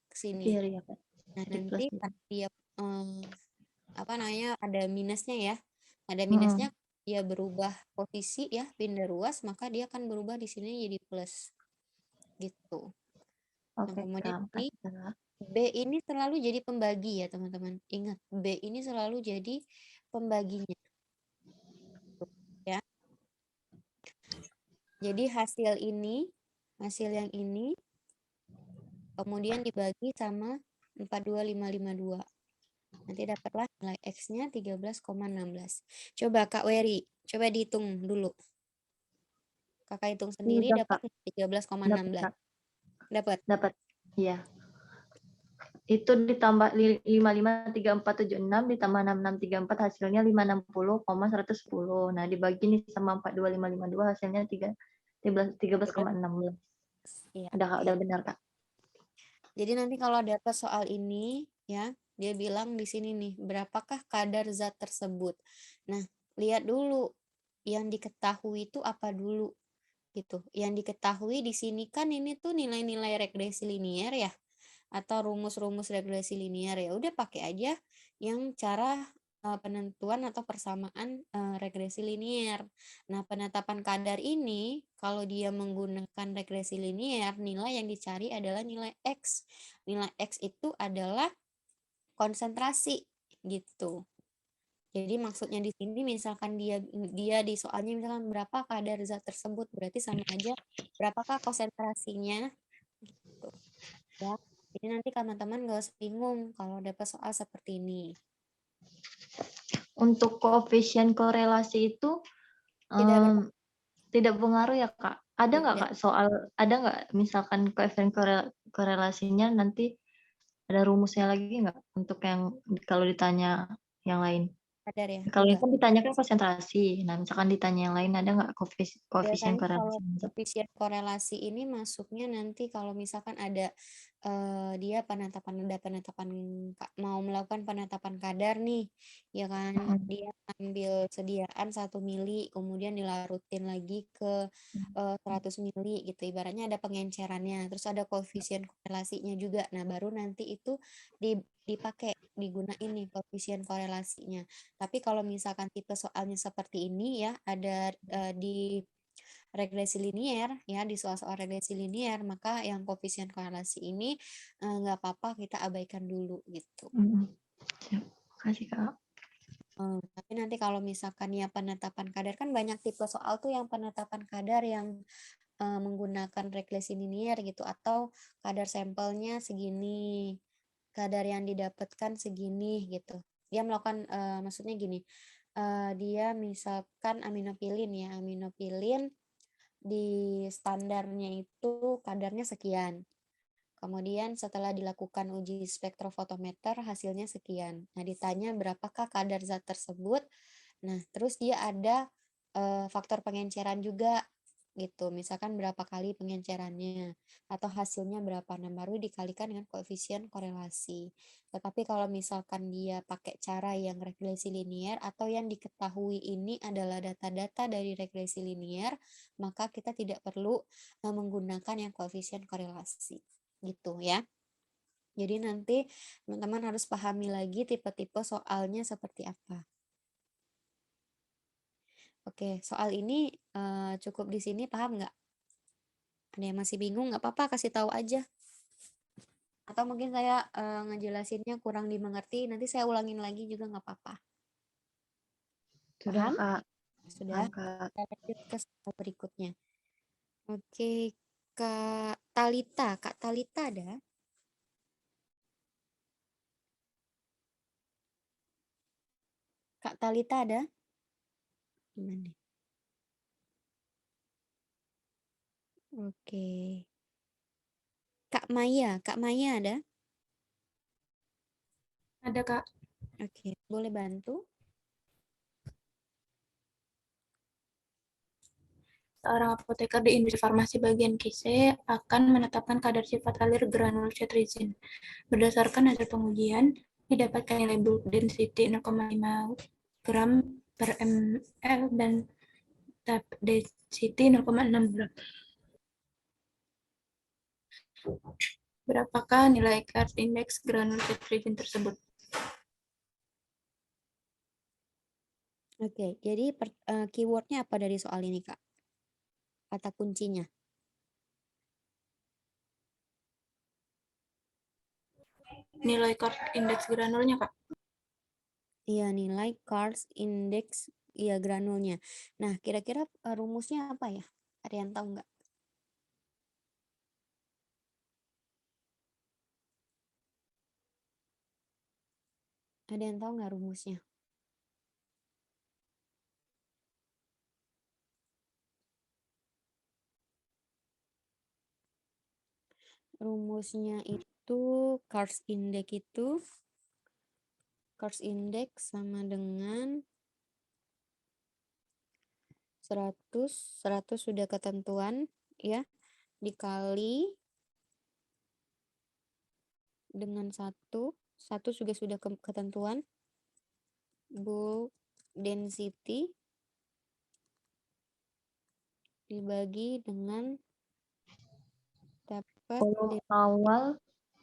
sini. Kiri ya Kak. Nah, Di plus nanti gitu. kan dia apa namanya, ada minusnya ya. Ada Mm-mm. minusnya, dia berubah posisi ya, pindah ruas, maka dia akan berubah di sini jadi plus. Gitu. Nah, Oke kemudian Kak, ini makasih Kak. B ini selalu jadi pembagi ya, teman-teman. Ingat, B ini selalu jadi pembaginya. Ya. Jadi hasil yang ini, kemudian dibagi sama 42552. Nanti dapatlah nilai X-nya 13,16. Coba Kak Wery, coba dihitung dulu. Kakak hitung sendiri Udah dapat Kak, 13,16. dapat Kak. Dapat. Dapat. Iya. Itu ditambah 553476 ditambah 6634 hasilnya 560,110. Nah, dibagi nih sama 42552 hasilnya 13,16. Iya, Udah benar, Kak. Jadi nanti kalau dapat soal ini ya, dia bilang di sini nih, berapakah kadar zat tersebut. Nah, lihat dulu yang diketahui itu apa dulu gitu. Yang diketahui di sini kan ini tuh nilai-nilai regresi linier ya, atau rumus-rumus regresi linier, ya udah pakai aja yang cara penentuan atau persamaan regresi linier. Nah, penetapan kadar ini kalau dia menggunakan regresi linier, nilai yang dicari adalah nilai X. Nilai X itu adalah konsentrasi gitu. Jadi maksudnya di sini misalkan dia di soalnya misalkan berapa kadar zat tersebut, berarti sama aja berapakah konsentrasinya gitu. Ya. Jadi nanti teman-teman gak usah bingung kalau dapat soal seperti ini. Untuk koefisien korelasi itu tidak berpengaruh ya, Kak? Ada nggak, Kak, ada nggak misalkan koefisien korelasinya nanti ada rumusnya lagi nggak untuk yang kalau ditanya yang lain? Sadar ya? Kalau Enggak. itu ditanyakan konsentrasi. Nah, misalkan ditanya yang lain ada nggak koefisien Biasanya kalau korelasi? koefisien korelasi ini masuknya nanti kalau misalkan ada dia mau melakukan penetapan kadar nih, ya kan. Dia ambil sediaan 1 mili, kemudian dilarutin lagi ke 100 mili gitu. Ibaratnya ada pengencerannya, terus ada koefisien korelasinya juga. Nah, baru nanti itu digunain nih koefisien korelasinya. Tapi kalau misalkan tipe soalnya seperti ini ya, ada di regresi linier ya, di soal-soal regresi linier, maka yang koefisien korelasi ini nggak apa-apa kita abaikan dulu gitu. Siap. Makasih, Kak. Tapi nanti kalau misalkan ya penetapan kadar, kan banyak tipe soal tuh yang penetapan kadar yang menggunakan regresi linier gitu, atau kadar sampelnya segini, kadar yang didapatkan segini gitu. Dia melakukan maksudnya gini, dia misalkan aminopilin ya, aminopilin di standarnya itu kadarnya sekian. Kemudian setelah dilakukan uji spektrofotometer hasilnya sekian. Nah, ditanya berapakah kadar zat tersebut. Nah, terus dia ada faktor pengenceran juga gitu. Misalkan berapa kali pengencerannya atau hasilnya berapa. Nah, baru dikalikan dengan koefisien korelasi. Tetapi kalau misalkan dia pakai cara yang regresi linier atau yang diketahui ini adalah data-data dari regresi linier, maka kita tidak perlu menggunakan yang koefisien korelasi gitu ya. Jadi nanti teman-teman harus pahami lagi tipe-tipe soalnya seperti apa. Oke, soal ini cukup di sini, paham nggak? Ada yang masih bingung, nggak apa-apa, kasih tahu aja. Atau mungkin saya ngejelasinnya kurang dimengerti, nanti saya ulangin lagi juga nggak apa-apa. Sudah, Paham? Kak. Sudah. Kak. Kita lanjut ke soal berikutnya. Oke, Kak Talita ada? Kak Talita ada? Gimana? Oke. Kak Maya ada? Ada, Kak. Oke, boleh bantu? Seorang apoteker di industri farmasi bagian QC akan menetapkan kadar sifat alir granul cetirizine. Berdasarkan hasil pengujian, didapatkan nilai bulk density 0,5 gram per ml dan tap density 0,6 gram. Berapakah nilai Card Index granul cetirizine tersebut? Oke, jadi keywordnya apa dari soal ini, Kak? Kata kuncinya. Nilai Card Index granulnya, Kak. Iya, nilai Card Index, iya granulnya. Nah, kira-kira rumusnya apa ya? Ada yang tahu nggak? Ada yang tahu nggak rumusnya? Rumusnya itu Card Index sama dengan 100 sudah ketentuan ya, dikali dengan 1 juga sudah ketentuan, bulk density dibagi dengan dapat Volume awal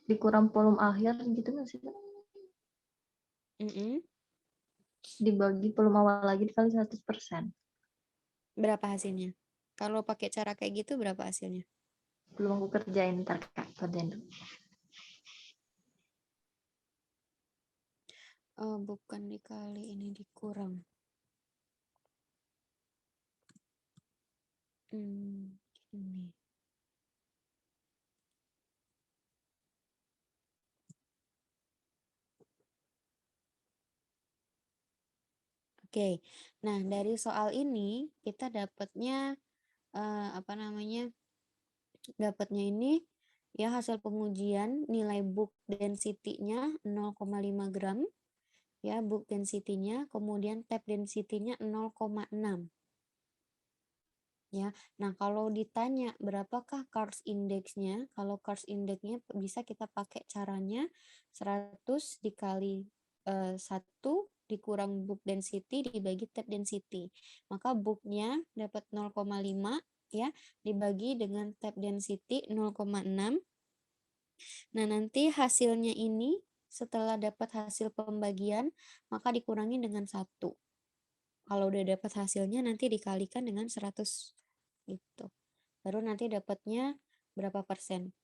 dikurang volume akhir gitu nggak sih? Dibagi volume awal lagi dikali 100%. Berapa hasilnya? Kalau pakai cara kayak gitu berapa hasilnya? Belum aku kerjain, ntar Kak kerjain dulu. Bukan dikali, ini dikurang. Ini. Oke, nah dari soal ini kita dapatnya dapatnya ini ya hasil pengujian nilai bulk density-nya 0,5 gram ya, bulk density-nya, kemudian tap density-nya 0,6. Ya. Nah, kalau ditanya berapakah CARS indeksnya, kalau CARS indeksnya bisa kita pakai caranya 100 dikali 1 dikurang book density dibagi tab density. Maka booknya dapat 0,5 ya, dibagi dengan tab density 0,6. Nah, nanti hasilnya ini setelah dapat hasil pembagian, maka dikurangi dengan 1. Kalau udah dapat hasilnya nanti dikalikan dengan 100 gitu. Baru nanti dapatnya berapa persen.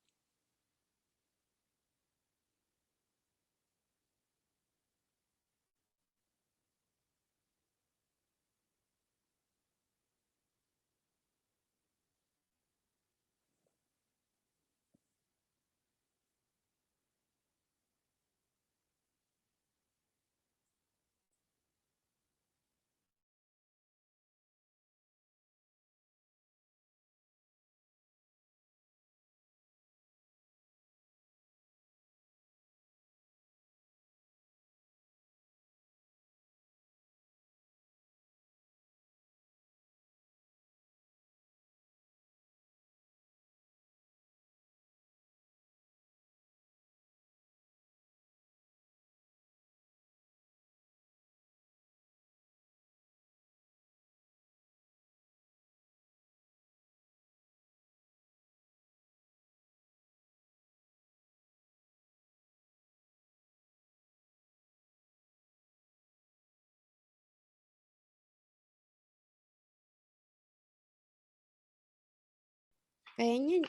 Kayaknya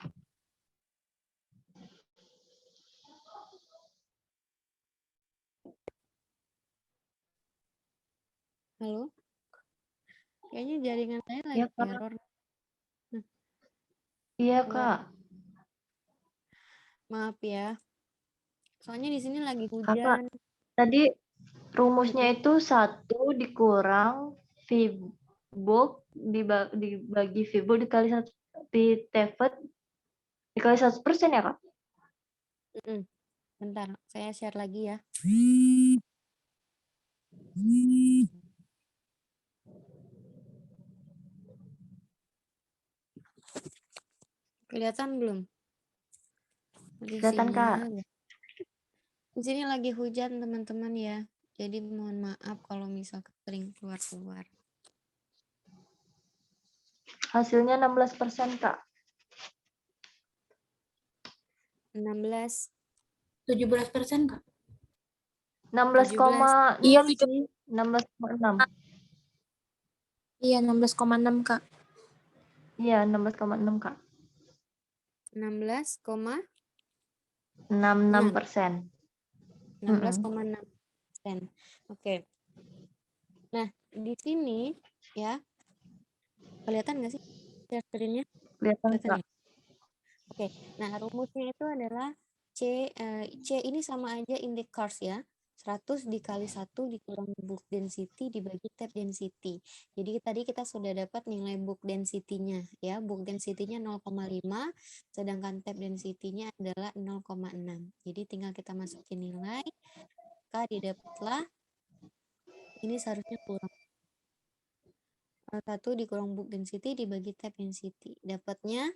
halo? Kayaknya jaringan saya lagi Iya, Kak. error. Nah, Iya, halo. Kak. Maaf ya. Soalnya di sini lagi Kakak, hujan. tadi rumusnya Mm-mm. itu 1 dikurang VBOOK dibagi VBOOK dikali 1 TEFET dikali 100% ya, Kak? Mm-mm. Bentar, saya share lagi ya. Kelihatan belum? Di Kelihatan, sini Kak. di sini lagi hujan teman-teman ya. Jadi mohon maaf kalau misal sering keluar-keluar. Hasilnya 16%, Kak. 16, 17%, Kak. 17. 16,6 Iya, sih. 16,6. Iya, 16,6, Kak. Iya, 16,6, Kak. 16,6. 66%. 16,6%. Oke. Nah, di sini ya, kelihatan nggak sih screen-nya? Kelihatan, Kelihatan Kak. ya? Oke. Nah, rumusnya itu adalah C ini sama aja indeks CARS ya. 100 dikali 1 dikurang book density dibagi tab density. Jadi tadi kita sudah dapat nilai book density-nya ya. Book density-nya 0,5 sedangkan tab density-nya adalah 0,6. Jadi tinggal kita masukin nilai, maka didapatlah ini seharusnya kurang 1 dikurang book density dibagi tab density. Dapatnya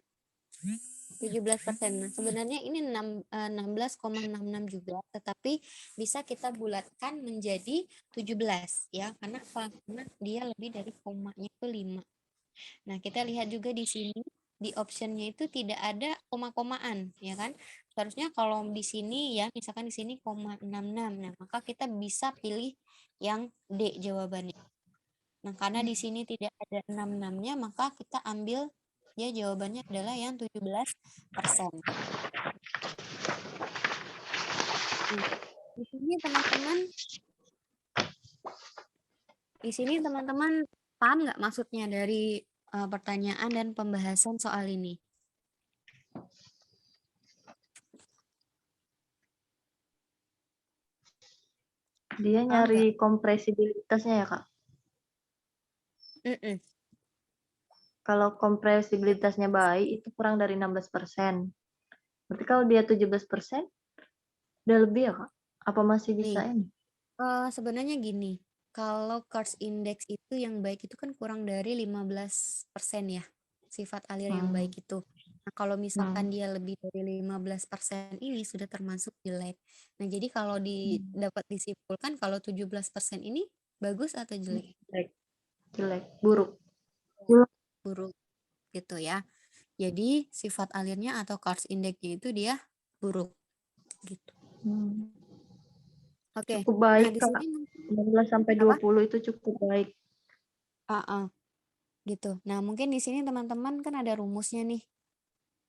17%. Nah, sebenarnya ini 16,66 juga, tetapi bisa kita bulatkan menjadi 17 ya. Karena dia lebih dari komanya itu 5. Nah, kita lihat juga di sini di optionnya itu tidak ada koma-komaan ya kan. Seharusnya kalau di sini ya, misalkan di sini 0,66. Nah, maka kita bisa pilih yang D jawabannya. Nah, karena di sini tidak ada 66-nya, maka kita ambil ya jawabannya adalah yang 17%. Nah, di sini teman-teman paham nggak maksudnya dari pertanyaan dan pembahasan soal ini? Dia nyari kompresibilitasnya ya, Kak? Mm-mm. Kalau kompresibilitasnya baik, itu kurang dari 16%. Berarti kalau dia 17%, udah lebih ya, Kak? Apa masih bisa Nih, ini? sebenarnya gini, kalau CARS index itu yang baik itu kan kurang dari 15% ya. sifat alir yang Hmm. baik itu. Nah, kalau misalkan dia lebih dari 15% ini sudah termasuk jelek. Nah, jadi kalau dapat disimpulkan kalau 17% ini bagus atau jelek? Jelek. Jelek. Buruk. Buruk gitu ya. Jadi sifat alirnya atau CARS index-nya itu dia buruk gitu. Oke. Cukup Nah, baik, di Kak. sini 19 sampai apa? 20 itu cukup baik. Gitu. Nah, mungkin di sini teman-teman kan ada rumusnya nih.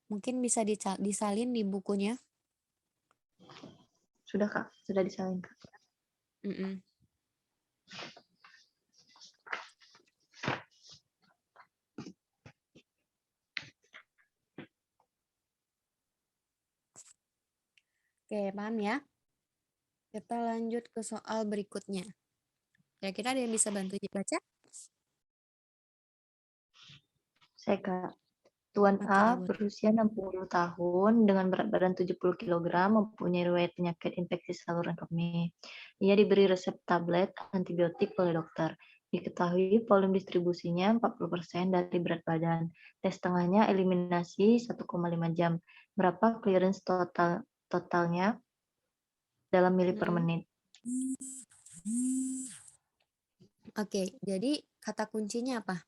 Mungkin bisa disalin di bukunya. Sudah, Kak. Sudah disalin, Kak. Mm-mm. Oke, paham ya? Kita lanjut ke soal berikutnya. Kira-kira ada yang bisa bantu dibaca? Saya, Kak. Tuan Oke, A boleh. berusia 60 tahun dengan berat badan 70 kg, mempunyai riwayat penyakit infeksi saluran kemih. Ia diberi resep tablet antibiotik oleh dokter. Diketahui volume distribusinya 40% dari berat badan. Tes tengahnya eliminasi 1,5 jam. Berapa clearance totalnya dalam mili per menit? Oke, jadi kata kuncinya apa?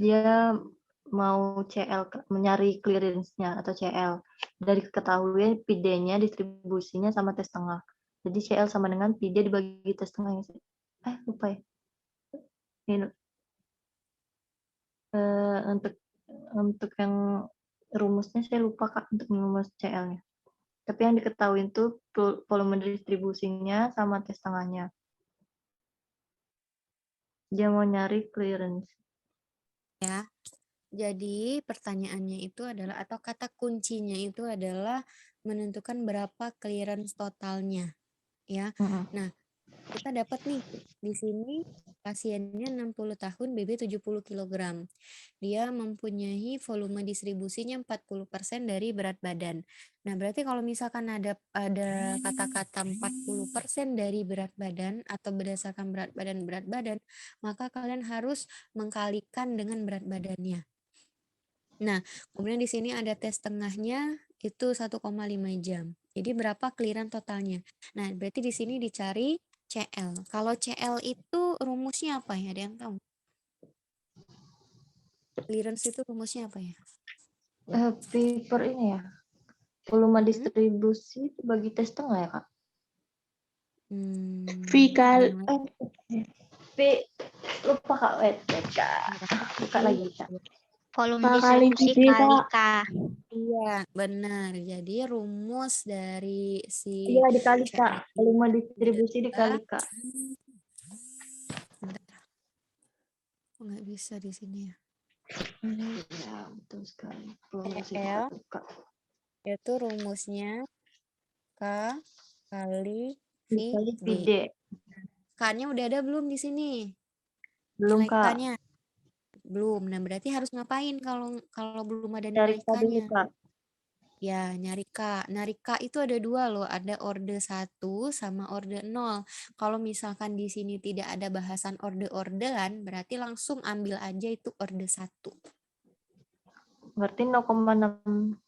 Dia mau CL, mencari clearance-nya atau CL. Dari ketahuan PD-nya, distribusinya sama tes tengah. Jadi CL sama dengan PD dibagi tes tengahnya. Lupa ya. Ini, untuk yang rumusnya saya lupa, Kak, untuk rumus CL-nya. Tapi yang diketahui itu volume distribusinya sama tes tengahnya. Dia mau nyari clearance. Ya. Jadi pertanyaannya itu adalah atau kata kuncinya itu adalah menentukan berapa clearance totalnya, ya. Nah, kita dapat nih di sini pasiennya 60 tahun, BB 70 kg. Dia mempunyai volume distribusinya 40% dari berat badan. Nah, berarti kalau misalkan ada kata-kata 40% dari berat badan atau berdasarkan berat badan, maka kalian harus mengkalikan dengan berat badannya. Nah, kemudian di sini ada tes tengahnya itu 1,5 jam. Jadi berapa clearance totalnya? Nah, berarti di sini dicari CL. Kalau CL itu rumusnya apa ya? Ada yang tahu? Clearance itu rumusnya apa ya? Per ini ya. Volume distribusi bagi tes tengah ya, Kak? V kali. V lupa, Kak. Wait, Kak. Buka lagi, Kak. Volume K kali distribusi PD, kali Kak. K. Iya, benar. Jadi rumus dari si Iya, dikali, CL Kak. Volume distribusi dikali, Kak. Bentar. Kok nggak bisa di sini ya? Ya, betul sekali. CL itu rumusnya K kali Dikali VD. PD. K-nya udah ada belum di sini? Belum, Nilai Kak. K-nya belum. Nah, berarti harus ngapain kalau belum ada Cari nilai K dulu, K-nya? Kak. Ya, nyari K. Nyari K itu ada dua loh, ada orde 1 sama orde 0. Kalau misalkan di sini tidak ada bahasan orde-ordean, berarti langsung ambil aja itu orde 1. Berarti 0,6.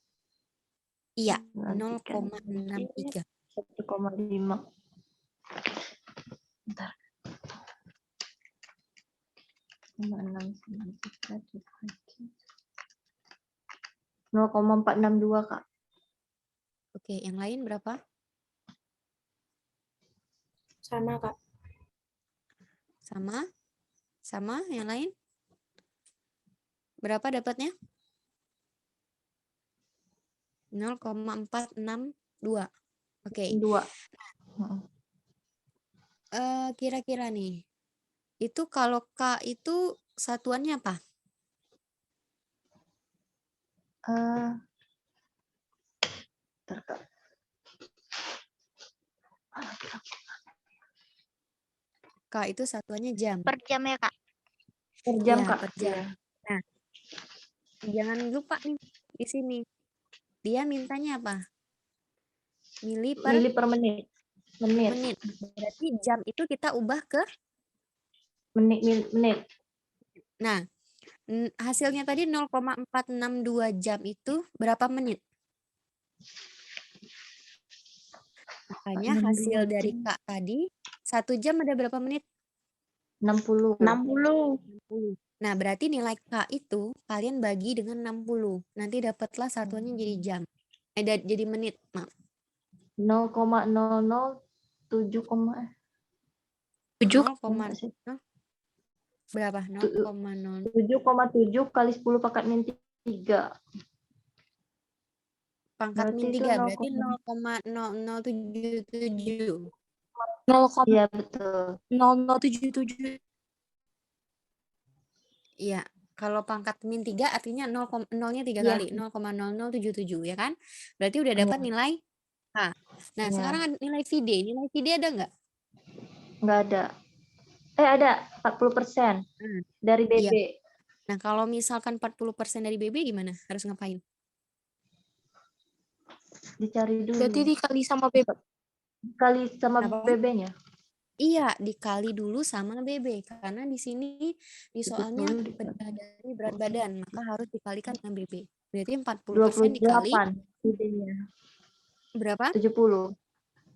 Iya, Nanti kan 0,63. 1,5. Bentar. 0,462, Kak. Oke, yang lain berapa? Sama, Kak. Sama? Sama yang lain? Berapa dapatnya? 0,462. Oke. 2. Kira-kira nih, itu kalau K itu satuannya apa? Bentar, Kak. K itu satuannya jam. Per jam ya, Kak? Per jam, Ya, Kak. per jam. Nah, jangan lupa nih di sini. Dia mintanya apa? Mili per menit. menit. Berarti jam itu kita ubah ke Menit. Nah, Hasilnya tadi 0,462 jam itu berapa menit? Makanya hasil 62 dari jam. Kak tadi 1 jam ada berapa menit? 60. 60. 60. Nah, berarti nilai K itu kalian bagi dengan 60. Nanti dapatlah satuannya jadi jam. Jadi menit, maaf. 0,007, 0, berapa? 0,0. 7,7 kali 10 pangkat min 3. Pangkat min Berarti itu 3 berarti 0,0077. 0,0077. Iya, betul. Iya, kalau pangkat min 3 artinya 0-nya 3 Iya. kali, 0,0077 ya kan? Berarti udah Iya. dapat nilai K. Nah, Iya. sekarang nilai VD. Nilai VD ada nggak? Nggak ada. Ada 40% dari BB. Iya. Nah, kalau misalkan 40% dari BB gimana? Harus ngapain? Dicari dulu. Berarti dikali sama BB. Dikali sama Apa? BB-nya. Iya, dikali dulu sama BB. Karena di sini di soalnya 70 dikali. dari berat badan, maka harus dikalikan dengan BB. Berarti 40% dikali 28 BB-nya. berapa? 70.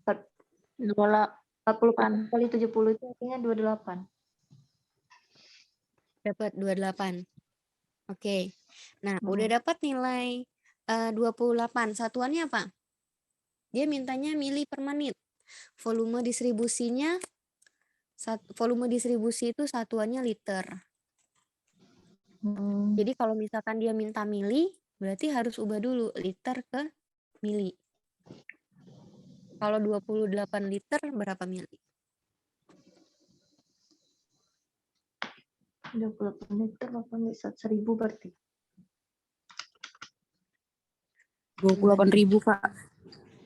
40% 28. kali 70 itu artinya 28. Dapat 28. Oke. Nah, udah dapat nilai 28. Satuannya apa? Dia mintanya mili per menit. Volume distribusi itu satuannya liter. Jadi kalau misalkan dia minta mili, berarti harus ubah dulu liter ke mili. Kalau 28 liter berapa mili? 28 liter 1000 berarti. 28.000, Kak.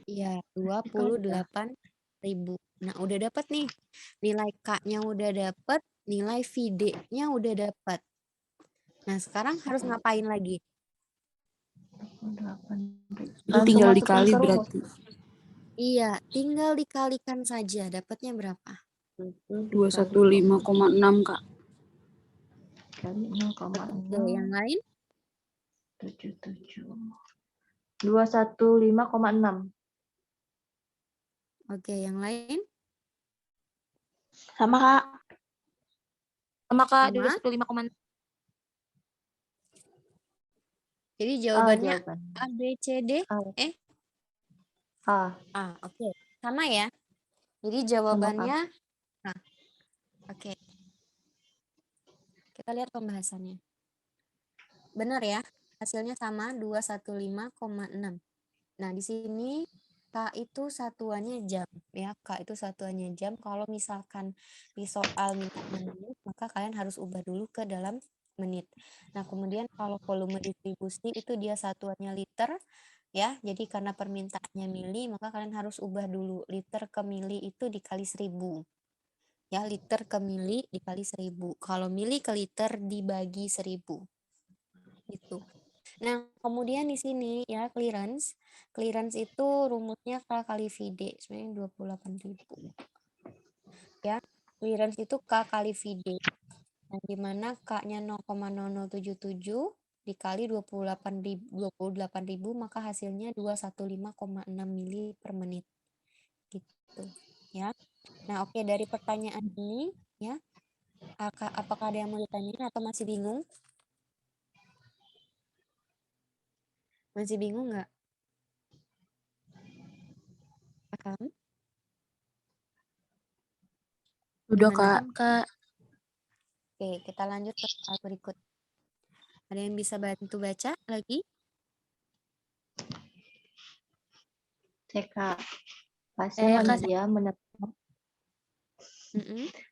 Iya, 28.000. Nah, udah dapat nih. Nilai K-nya udah dapat, nilai VD-nya udah dapat. Nah, sekarang harus ngapain lagi? Itu tinggal dikali berarti. Iya, tinggal dikalikan saja. Dapatnya berapa? 215,6, Kak. Kali Oke, yang 0,077. lain? 215,6. Oke, yang lain? Sama, Kak. Sama Kak, Sama? 215,6. Jadi jawabannya jawaban. A, B, C, D, E? A. Oke. Sama ya? Jadi jawabannya A. Oke. Kita lihat pembahasannya. Benar ya? Hasilnya sama 215,6. Nah, di sini K itu satuannya jam ya. K itu satuannya jam. Kalau misalkan di soal minta menit, maka kalian harus ubah dulu ke dalam menit. Nah, kemudian kalau volume distribusi itu dia satuannya liter ya. Jadi karena permintaannya mili, maka kalian harus ubah dulu liter ke mili itu dikali 1000. Ya, liter ke mili dikali 1000. Kalau mili ke liter dibagi 1000. Gitu. Nah, kemudian di sini ya clearance. Clearance itu rumusnya K kali VD. Sebenarnya 28.000. Ya, clearance itu K kali VD. Nah, di mana K-nya 0,0077 dikali 28.000, maka hasilnya 215,6 mili per menit. Gitu. Ya. Nah, oke, dari pertanyaan ini ya, apakah ada yang mau ditanyain atau masih bingung? Masih bingung nggak? Paham? Udah, Gimana? Kak. Oke, kita lanjut ke soal berikut. Ada yang bisa bantu baca lagi? CK. Pasien lansia menerima.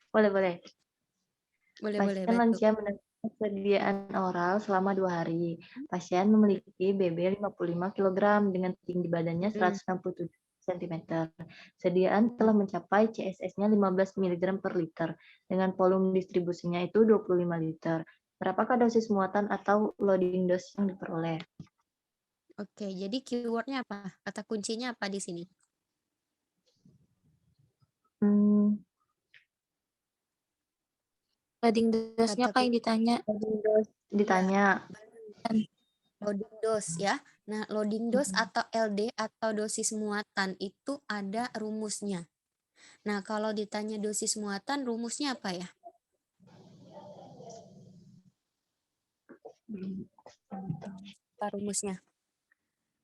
Boleh. Boleh, Pasien bantu. lansia menerima persediaan oral selama 2 hari. Pasien memiliki BB 55 kg dengan tinggi badannya 167 cm. Sediaan telah mencapai CSS-nya 15 mg per liter. Dengan volume distribusinya itu 25 liter. Berapakah dosis muatan atau loading dose yang diperoleh? Oke, jadi keywordnya apa? Kata kuncinya apa di sini? Loading dose-nya Kak yang ditanya. Loading dose ditanya. Loading dose ya. Nah, loading dose atau LD atau dosis muatan itu ada rumusnya. Nah, kalau ditanya dosis muatan, rumusnya apa ya? Apa rumusnya?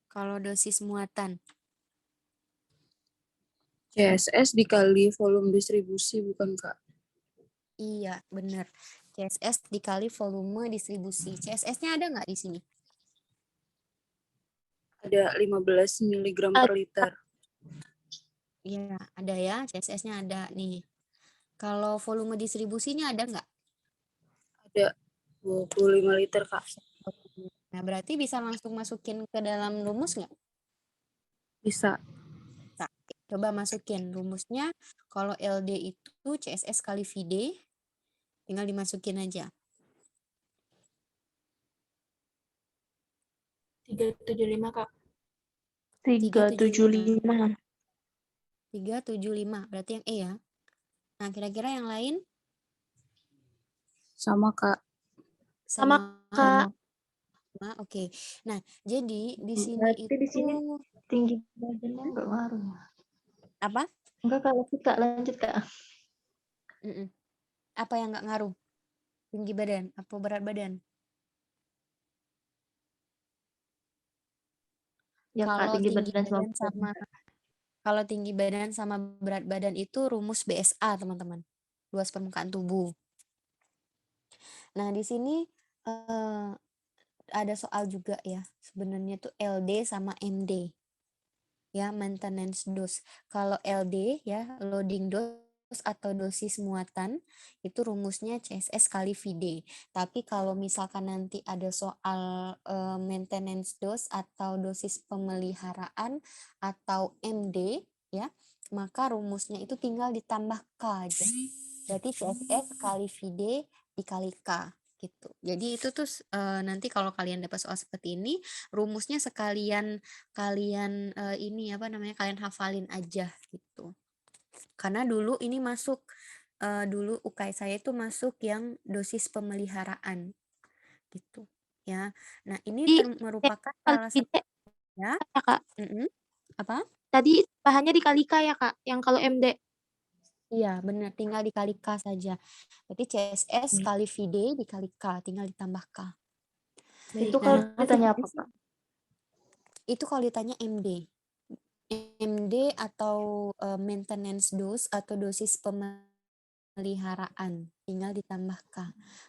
Kalau dosis muatan. CSS dikali volume distribusi, bukan Kak? Iya, benar. CSS dikali volume distribusi. CSS-nya ada nggak di sini? Ada 15 mg per liter. Iya, ada ya. CSS-nya ada nih. Kalau volume distribusinya ada nggak? Ada 25 liter, Kak. Nah, berarti bisa langsung masukin ke dalam rumus nggak? Bisa. Nah, coba masukin rumusnya. Kalau LD itu CSS kali VD, tinggal dimasukin aja. 375, Kak. 375. 375, berarti yang E ya. Nah, kira-kira yang lain? Sama, Kak. Sama, Kak. Oke. Nah, jadi di sini Berarti itu di sini tinggi badannya nggak ngaruh. apa? Enggak, Kak, lanjut, Kak. Apa yang nggak ngaruh? Tinggi badan, apa berat badan? Ya, Kak, Kalau tinggi tinggi badan badan sama kalau tinggi badan sama berat badan itu rumus BSA, teman-teman. Luas permukaan tubuh. Nah, di sini ada soal juga ya. Sebenarnya tuh LD sama MD. Ya, maintenance dose. Kalau LD ya, loading dose atau dosis muatan, itu rumusnya CSS kali VD. Tapi kalau misalkan nanti ada soal maintenance dose atau dosis pemeliharaan atau MD ya, maka rumusnya itu tinggal ditambah K aja. Berarti CSS kali VD dikali K gitu. Jadi itu tuh nanti kalau kalian dapat soal seperti ini, rumusnya sekalian kalian ini apa namanya, kalian hafalin aja gitu. Karena dulu ini masuk dulu UKAI saya itu masuk yang dosis pemeliharaan gitu ya. Nah, ini merupakan salah satu ya. Kak. Apa? Tadi bahannya dikali K ya, Kak, yang kalau MD. Iya, benar, tinggal dikali K saja. Berarti CSS kali VD dikali K, tinggal ditambah K. Itu kalau ditanya apa, Kak? Itu kalau ditanya MD. MD atau maintenance dose atau dosis pemeliharaan, tinggal ditambah K.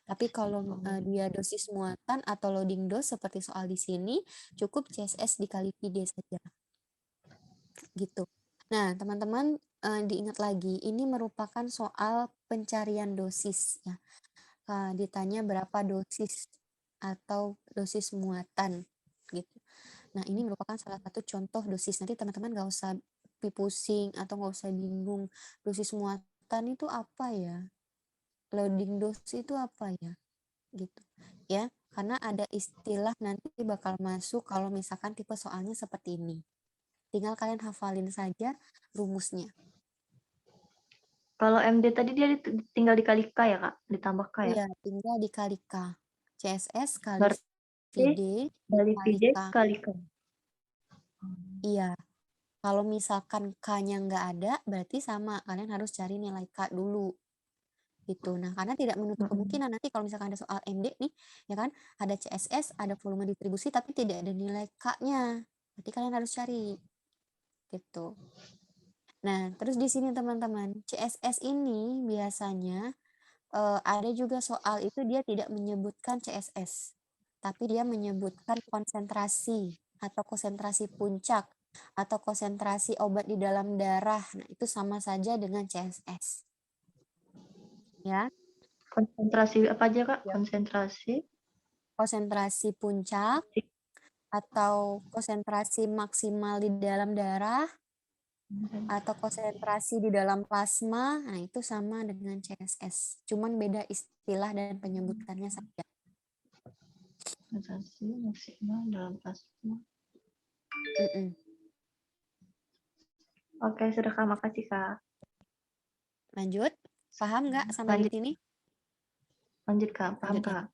Tapi kalau dia dosis muatan atau loading dose seperti soal di sini, cukup CSS dikali VD saja. Gitu. Nah, teman-teman diingat lagi, ini merupakan soal pencarian dosis ya. Ditanya berapa dosis atau dosis muatan gitu. Nah, ini merupakan salah satu contoh dosis. Nanti teman-teman nggak usah pusing atau nggak usah bingung. Dosis muatan itu apa ya? Loading dose itu apa ya? Gitu. Ya, karena ada istilah nanti bakal masuk kalau misalkan tipe soalnya seperti ini. Tinggal kalian hafalin saja rumusnya. Kalau MD tadi dia tinggal dikali K ya, Kak? Ditambah K ya? Iya, tinggal dikali K. CSS kali Berarti VD dari dikali VD K. kali K. Iya. Kalau misalkan K-nya nggak ada, berarti sama. Kalian harus cari nilai K dulu. Gitu. Nah, karena tidak menutup kemungkinan nanti kalau misalkan ada soal MD nih, ya kan, ada CSS, ada volume distribusi, tapi tidak ada nilai K-nya. Berarti kalian harus cari. Gitu. Nah, terus di sini teman-teman, CSS ini biasanya ada juga soal itu dia tidak menyebutkan CSS, tapi dia menyebutkan konsentrasi atau konsentrasi puncak atau konsentrasi obat di dalam darah. Nah, itu sama saja dengan CSS. Ya. Konsentrasi apa aja, Kak? Ya. Konsentrasi puncak atau konsentrasi maksimal di dalam darah atau konsentrasi di dalam plasma. Nah, itu sama dengan CSS. Cuman beda istilah dan penyebutannya saja. konsentrasi maksimal dalam plasma. Oke, sudah, Kak. Makasih, Kak. Lanjut. Paham nggak sampai di sini? Lanjut, Kak. Paham, Lanjut ya. Kak.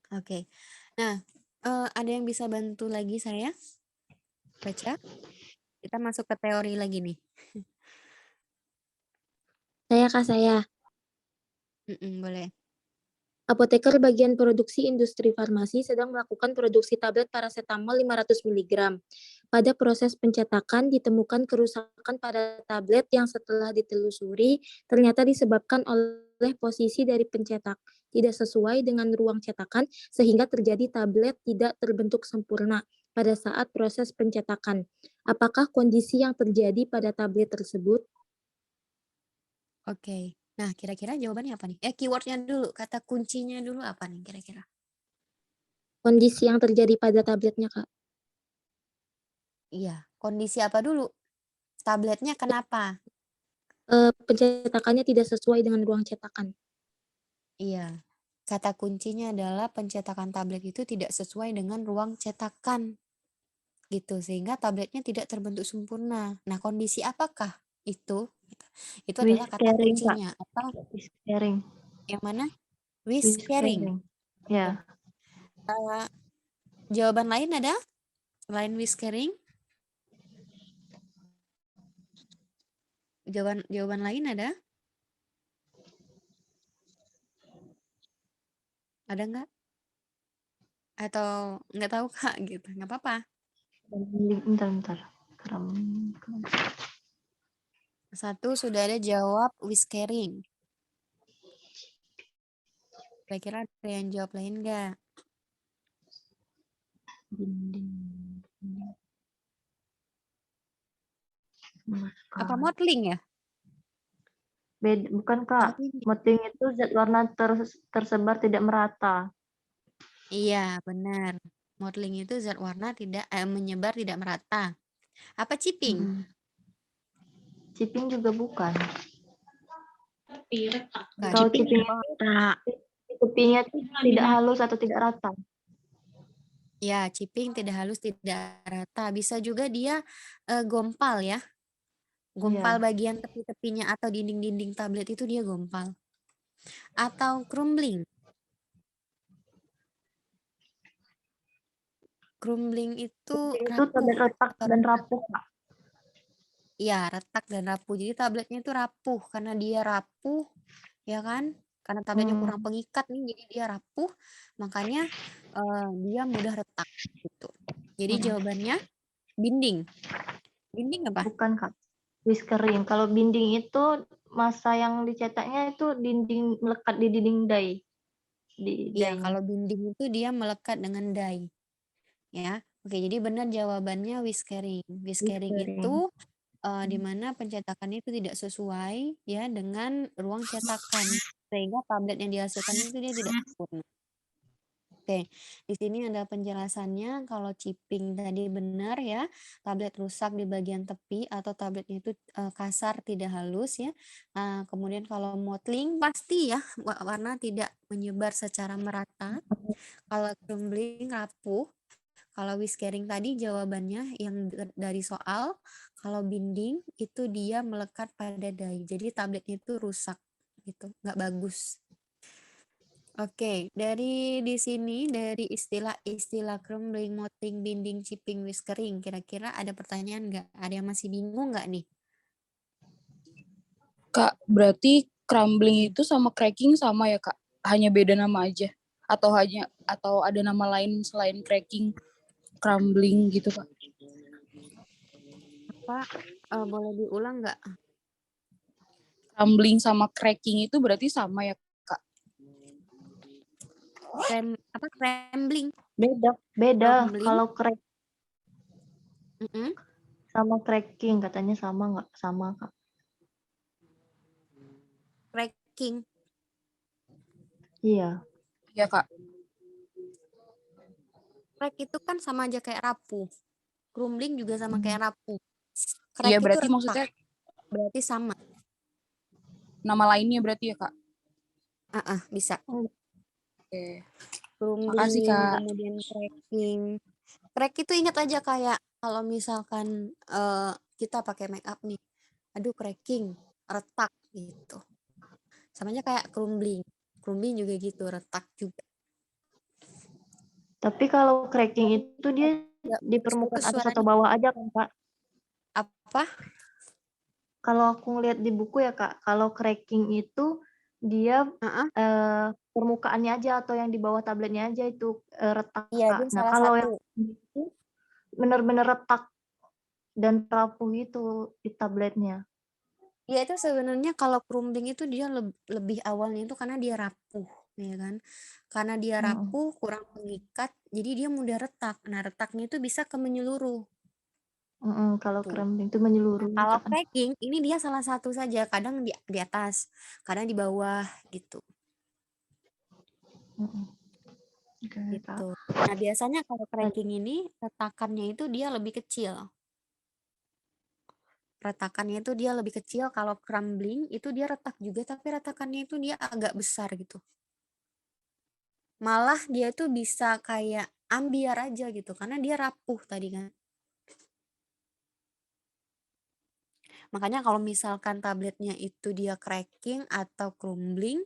Oke. Nah, ada yang bisa bantu lagi saya baca? Kita masuk ke teori lagi nih. Saya. Boleh. Apoteker bagian produksi industri farmasi sedang melakukan produksi tablet paracetamol 500 mg. Pada proses pencetakan ditemukan kerusakan pada tablet yang setelah ditelusuri ternyata disebabkan oleh posisi dari pencetak tidak sesuai dengan ruang cetakan sehingga terjadi tablet tidak terbentuk sempurna pada saat proses pencetakan. Apakah kondisi yang terjadi pada tablet tersebut? Oke. Nah, kira-kira jawabannya apa nih? Keywordnya dulu, kata kuncinya dulu apa nih kira-kira? Kondisi yang terjadi pada tabletnya, Kak. Iya, kondisi apa dulu? Tabletnya kenapa? Pencetakannya tidak sesuai dengan ruang cetakan. Iya, kata kuncinya adalah pencetakan tablet itu tidak sesuai dengan ruang cetakan. Gitu, sehingga tabletnya tidak terbentuk sempurna. Nah, kondisi apakah itu? Itu adalah kata Whiskering, Kak. kuncinya. Atau Whiskering. yang mana? Whiskering. Ya. Jawaban lain ada? Selain whiskering? Jawaban lain ada? Ada nggak? Atau nggak tahu Kak gitu? Nggak apa-apa. Bentar. Satu sudah ada jawab whiskering. Kira-kira ada yang jawab lain nggak? Apa modeling ya? Bukan Kak, modeling itu zat warna tersebar tidak merata. Iya, benar. Modeling itu zat warna tidak menyebar tidak merata. Apa chipping? Chipping juga bukan. Bukan. Kalau chippingnya tidak halus atau tidak rata. Ya, chipping tidak halus, tidak rata. Bisa juga dia gompal ya. Gompal bagian tepi-tepinya atau dinding-dinding tablet itu dia gompal. Atau crumbling. Crumbling itu tablet retak dan rapuh, Kak. Iya, retak dan rapuh. Jadi tabletnya itu rapuh karena dia rapuh, ya kan? Karena tabletnya kurang pengikat nih, jadi dia rapuh, makanya dia mudah retak gitu. Jadi jawabannya binding. Binding apa? Bukan Kak. Whiskering. Kalau binding itu masa yang dicetaknya itu dinding melekat di dinding die. Iya, kalau binding itu dia melekat dengan die. Ya. Oke, jadi benar jawabannya whiskering. Whiskering itu di mana pencetakannya itu tidak sesuai ya dengan ruang cetakan sehingga tablet yang dihasilkan itu dia tidak sempurna. Oke, di sini ada penjelasannya kalau chipping tadi benar ya, tablet rusak di bagian tepi atau tabletnya itu kasar tidak halus ya. Kemudian kalau mottling pasti ya warna tidak menyebar secara merata. Kalau crumbling rapuh. Kalau whiskering tadi jawabannya yang dari soal, kalau binding itu dia melekat pada die. Jadi tabletnya itu rusak gitu, nggak bagus. Oke, dari di sini dari istilah-istilah crumbling, mottling, binding, chipping, whiskering, kira-kira ada pertanyaan nggak? Ada yang masih bingung nggak nih? Kak, berarti crumbling itu sama cracking sama ya, Kak? Hanya beda nama aja? Atau ada nama lain selain cracking, crumbling gitu, Kak? Apa? Boleh diulang nggak? Crumbling sama cracking itu berarti sama ya, Kak? Crumbling? Beda. Crumbling. Kalau crack sama cracking katanya sama nggak? Sama Kak. Cracking. Iya. Iya, Kak. Crack itu kan sama aja kayak rapuh. Crumbling juga sama kayak rapuh. Crack Iya, itu berarti retak. maksudnya Berarti sama. nama lainnya berarti ya, Kak? Bisa. Oke. Crumbling, Makasih, Kak. kemudian cracking. Crack itu ingat aja kayak kalau misalkan kita pakai make up nih. Aduh, cracking, retak gitu. Sama aja kayak crumbling. Crumbling juga gitu, retak juga. Tapi kalau cracking itu dia Nggak di putus-putus permukaan atas atau suaranya. bawah aja kan, Kak? Apa? Kalau aku ngeliat di buku ya, Kak, kalau cracking itu dia Heeh. permukaannya aja atau yang di bawah tabletnya aja itu retak, Iya, dia Kak. Nah, salah kalau satu. yang itu benar-benar retak dan rapuh itu di tabletnya. Ya itu sebenarnya kalau crumbling itu dia lebih awalnya itu karena dia rapuh, ya kan? Karena dia rapuh, kurang pengikat, jadi dia mudah retak. Nah, retaknya itu bisa ke menyeluruh. Kalau Tuh. crumbling itu menyeluruh Kalau gitu kan. cracking ini dia salah satu saja, kadang di atas, kadang di bawah gitu. Oke, Kak. Gitu. Nah, biasanya kalau cracking ini retakannya itu dia lebih kecil. Retakannya itu dia lebih kecil, kalau crumbling itu dia retak juga tapi retakannya itu dia agak besar gitu. Malah dia itu bisa kayak ambiar aja gitu karena dia rapuh tadi kan. Makanya kalau misalkan tabletnya itu dia cracking atau crumbling,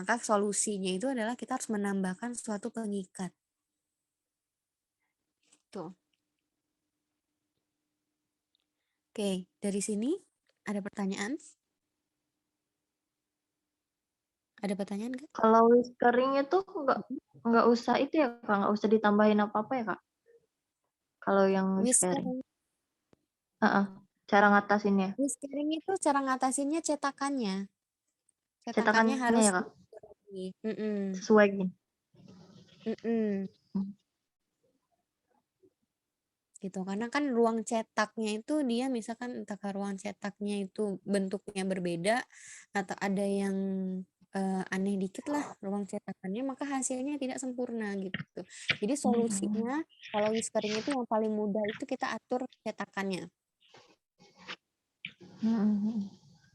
maka solusinya itu adalah kita harus menambahkan suatu pengikat. Tuh. Oke, dari sini ada pertanyaan? Ada pertanyaan nggak? Kalau whiskering itu nggak usah itu ya, Kak, nggak usah ditambahin apa-apa ya, Kak? Kalau yang whiskering. Cara ngatasinnya. Whiskering itu cara ngatasinnya cetakannya. Cetakannya Cetakannya harus ya, Kak? Mm-mm. Sesuai gini. Gitu karena kan ruang cetaknya itu dia misalkan entah ruang cetaknya itu bentuknya berbeda atau ada yang aneh dikit lah ruang cetakannya, maka hasilnya tidak sempurna gitu. Jadi solusinya kalau whiskering itu yang paling mudah itu kita atur cetakannya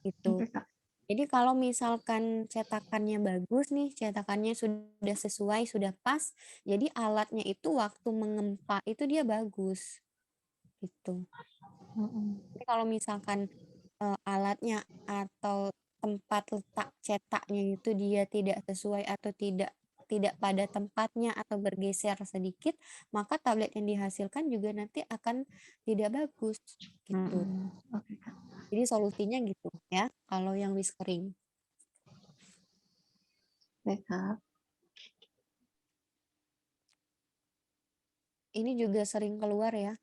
gitu. Oke, Kak. Jadi kalau misalkan cetakannya bagus nih, cetakannya sudah sesuai, sudah pas, jadi alatnya itu waktu mengempa itu dia bagus gitu. Jadi kalau misalkan alatnya atau tempat letak cetaknya itu dia tidak sesuai atau tidak pada tempatnya atau bergeser sedikit, maka tablet yang dihasilkan juga nanti akan tidak bagus gitu. Oke, Kak. Jadi solusinya gitu ya kalau yang whiskering. Oke, Kak. Ini juga sering keluar ya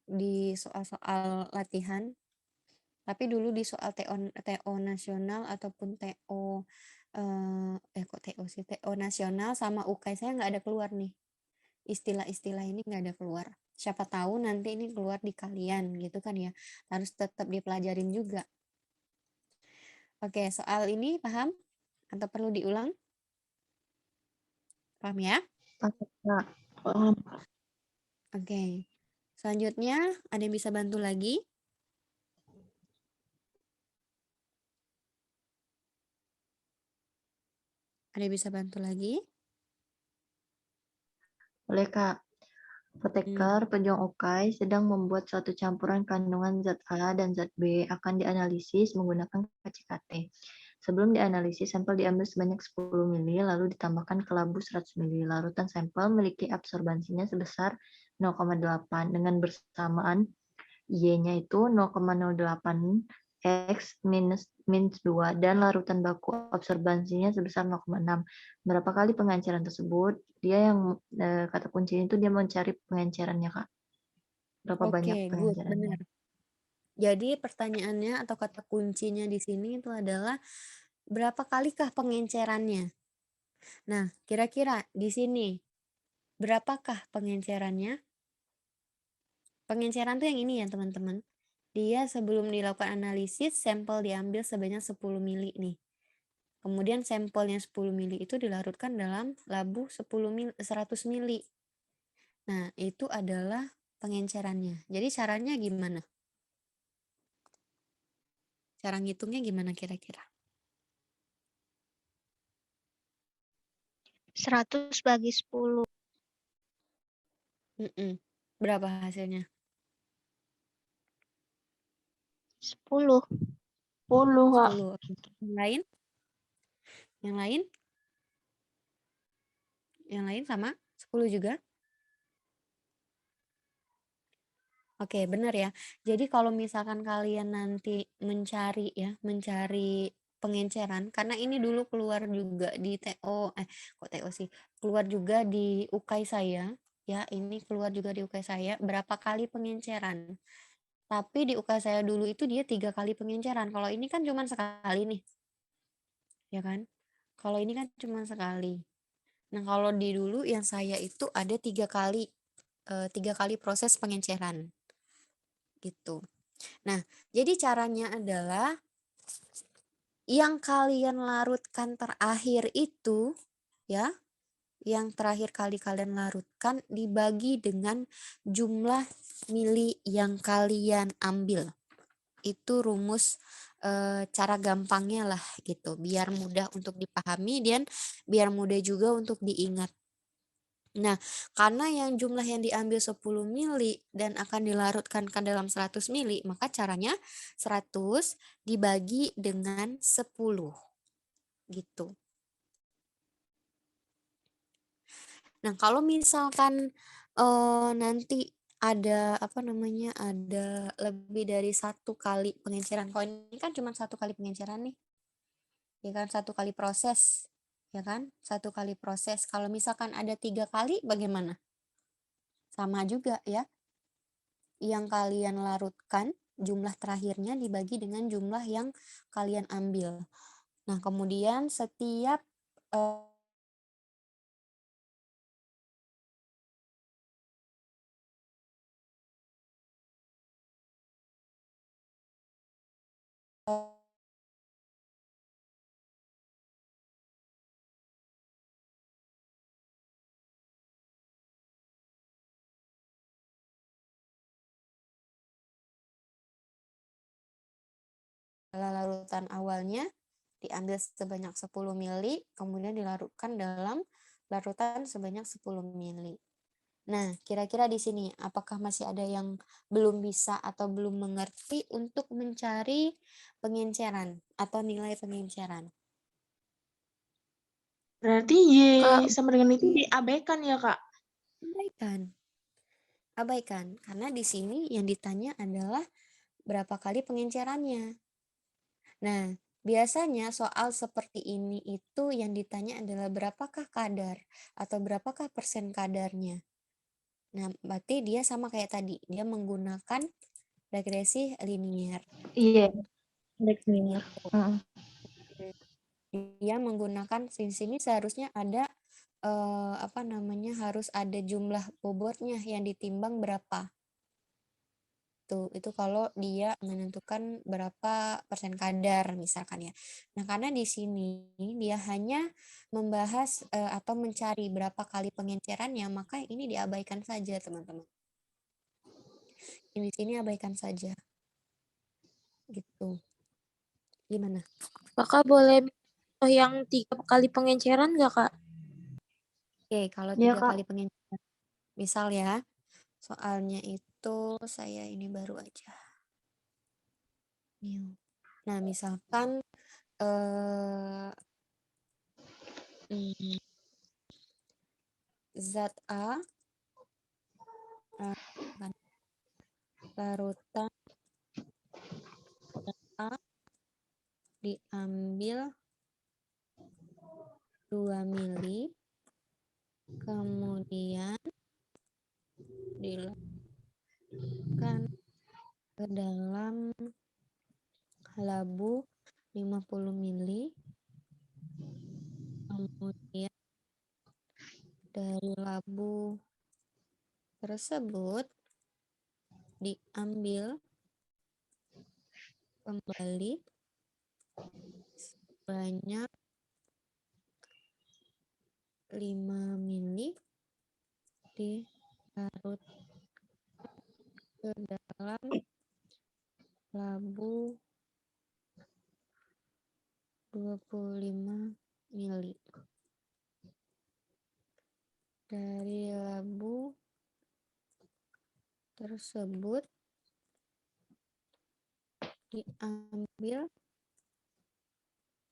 di soal-soal latihan. Tapi dulu di soal TO nasional ataupun TO kok TO sih, TO nasional sama UKAI saya nggak ada keluar nih. Istilah-istilah ini nggak ada keluar. Siapa tahu nanti ini keluar di kalian gitu kan ya. Harus tetap dipelajarin juga. Oke, soal ini paham? Atau perlu diulang? Paham ya? Paham. Oke. Selanjutnya, ada yang bisa bantu lagi? Ada yang bisa bantu lagi? Boleh, Kak. Apoteker pejuang UKAI sedang membuat suatu campuran kandungan zat A dan zat B akan dianalisis menggunakan KCKT. Sebelum dianalisis, sampel diambil sebanyak 10 ml lalu ditambahkan ke labu 100 ml. Larutan sampel memiliki absorbansinya sebesar 0,8 dengan bersamaan Y-nya itu 0,08 X minus 2 dan larutan baku absorbansinya sebesar 0,6. Berapa kali pengenceran tersebut? Dia yang kata kuncinya itu dia mencari pengencerannya, Kak. Berapa banyak Oke, good, pengencerannya? benar. Jadi pertanyaannya atau kata kuncinya di sini itu adalah berapa kalikah pengencerannya? Nah, kira-kira di sini berapakah pengencerannya? Pengenceran tuh yang ini ya, teman-teman. Dia sebelum dilakukan analisis, sampel diambil sebanyak 10 mili nih. Kemudian sampelnya 10 mili itu dilarutkan dalam labu 100 mili. Nah, itu adalah pengencerannya. Jadi caranya gimana? Cara ngitungnya gimana kira-kira? 100 bagi 10. Berapa hasilnya? 10. 10, Kak. 10. Yang lain? Yang lain? Yang lain sama? 10 juga? Oke, benar ya. Jadi kalau misalkan kalian nanti mencari ya, mencari pengenceran, karena ini dulu keluar juga di TO, kok TO sih, keluar juga di UKAI saya, ya, ini keluar juga di UKAI saya, berapa kali pengenceran. Tapi di UKAI saya dulu itu dia 3 kali pengenceran, kalau ini kan cuma sekali nih, ya kan? Kalau ini kan cuma sekali. Nah, kalau di dulu yang saya itu ada 3 kali, 3 kali proses pengenceran. Gitu. Nah, jadi caranya adalah yang kalian larutkan terakhir itu ya, yang terakhir kali kalian larutkan dibagi dengan jumlah mili yang kalian ambil. Itu rumus cara gampangnya lah gitu, biar mudah untuk dipahami dan biar mudah juga untuk diingat. Nah, karena yang jumlah yang diambil 10 mili dan akan dilarutkan ke dalam 100 mili, maka caranya 100 dibagi dengan 10. Gitu. Nah, kalau misalkan nanti ada apa namanya, ada lebih dari 1 kali pengenceran, kalau ini kan cuma 1 kali pengenceran nih. Ya kan, 1 kali proses. Ya kan? 1 kali proses. Kalau misalkan ada 3 kali bagaimana? Sama juga ya. Yang kalian larutkan, jumlah terakhirnya dibagi dengan jumlah yang kalian ambil. Nah, kemudian setiap larutan awalnya diambil sebanyak 10 mili, kemudian dilarutkan dalam larutan sebanyak 10 mili. Nah, kira-kira di sini apakah masih ada yang belum bisa atau belum mengerti untuk mencari pengenceran atau nilai pengenceran? Berarti Y sama dengan itu diabaikan ya, Kak? Abaikan. Abaikan, karena di sini yang ditanya adalah berapa kali pengencerannya. Nah, biasanya soal seperti ini itu yang ditanya adalah berapakah kadar atau berapakah persen kadarnya. Nah, berarti dia sama kayak tadi, dia menggunakan regresi linier. Iya, linear. Dia menggunakan sini seharusnya ada apa namanya, harus ada jumlah bobotnya yang ditimbang berapa. Tuh, itu kalau dia menentukan berapa persen kadar misalkan ya. Nah, karena di sini dia hanya membahas atau mencari berapa kali pengencerannya, maka ini diabaikan saja, teman-teman. Di sini abaikan saja. Gitu. Gimana? Kakak boleh yang 3 kali pengenceran nggak, Kak? Oke, kalau Iya, 3 Kak. kali pengenceran. Misal ya, soalnya itu saya ini baru aja. Nah, misalkan zat A larutan A diambil 2 mili, kemudian dilarutkan ke dalam labu 50 mili, kemudian dari labu tersebut diambil kembali sebanyak 5 mili dilarut ke dalam labu 25 mili. Dari labu tersebut diambil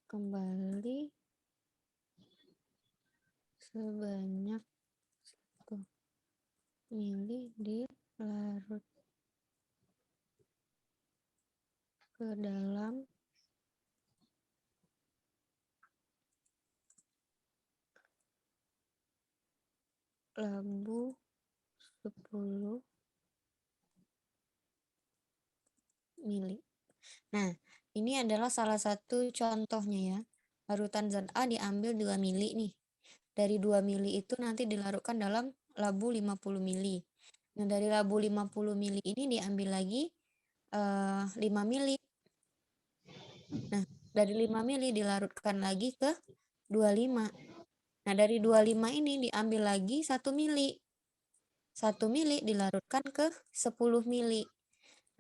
kembali sebanyak mili dilarut ke dalam labu 10 mili. Nah, ini adalah salah satu contohnya ya. Larutan zat A diambil 2 mili nih. Dari 2 mili itu nanti dilarutkan dalam labu 50 mili. Nah, dari labu 50 mili ini diambil lagi 5 mili. Nah, dari 5 mili dilarutkan lagi ke 25. Nah, dari 25 ini diambil lagi 1 mili. 1 mili dilarutkan ke 10 mili.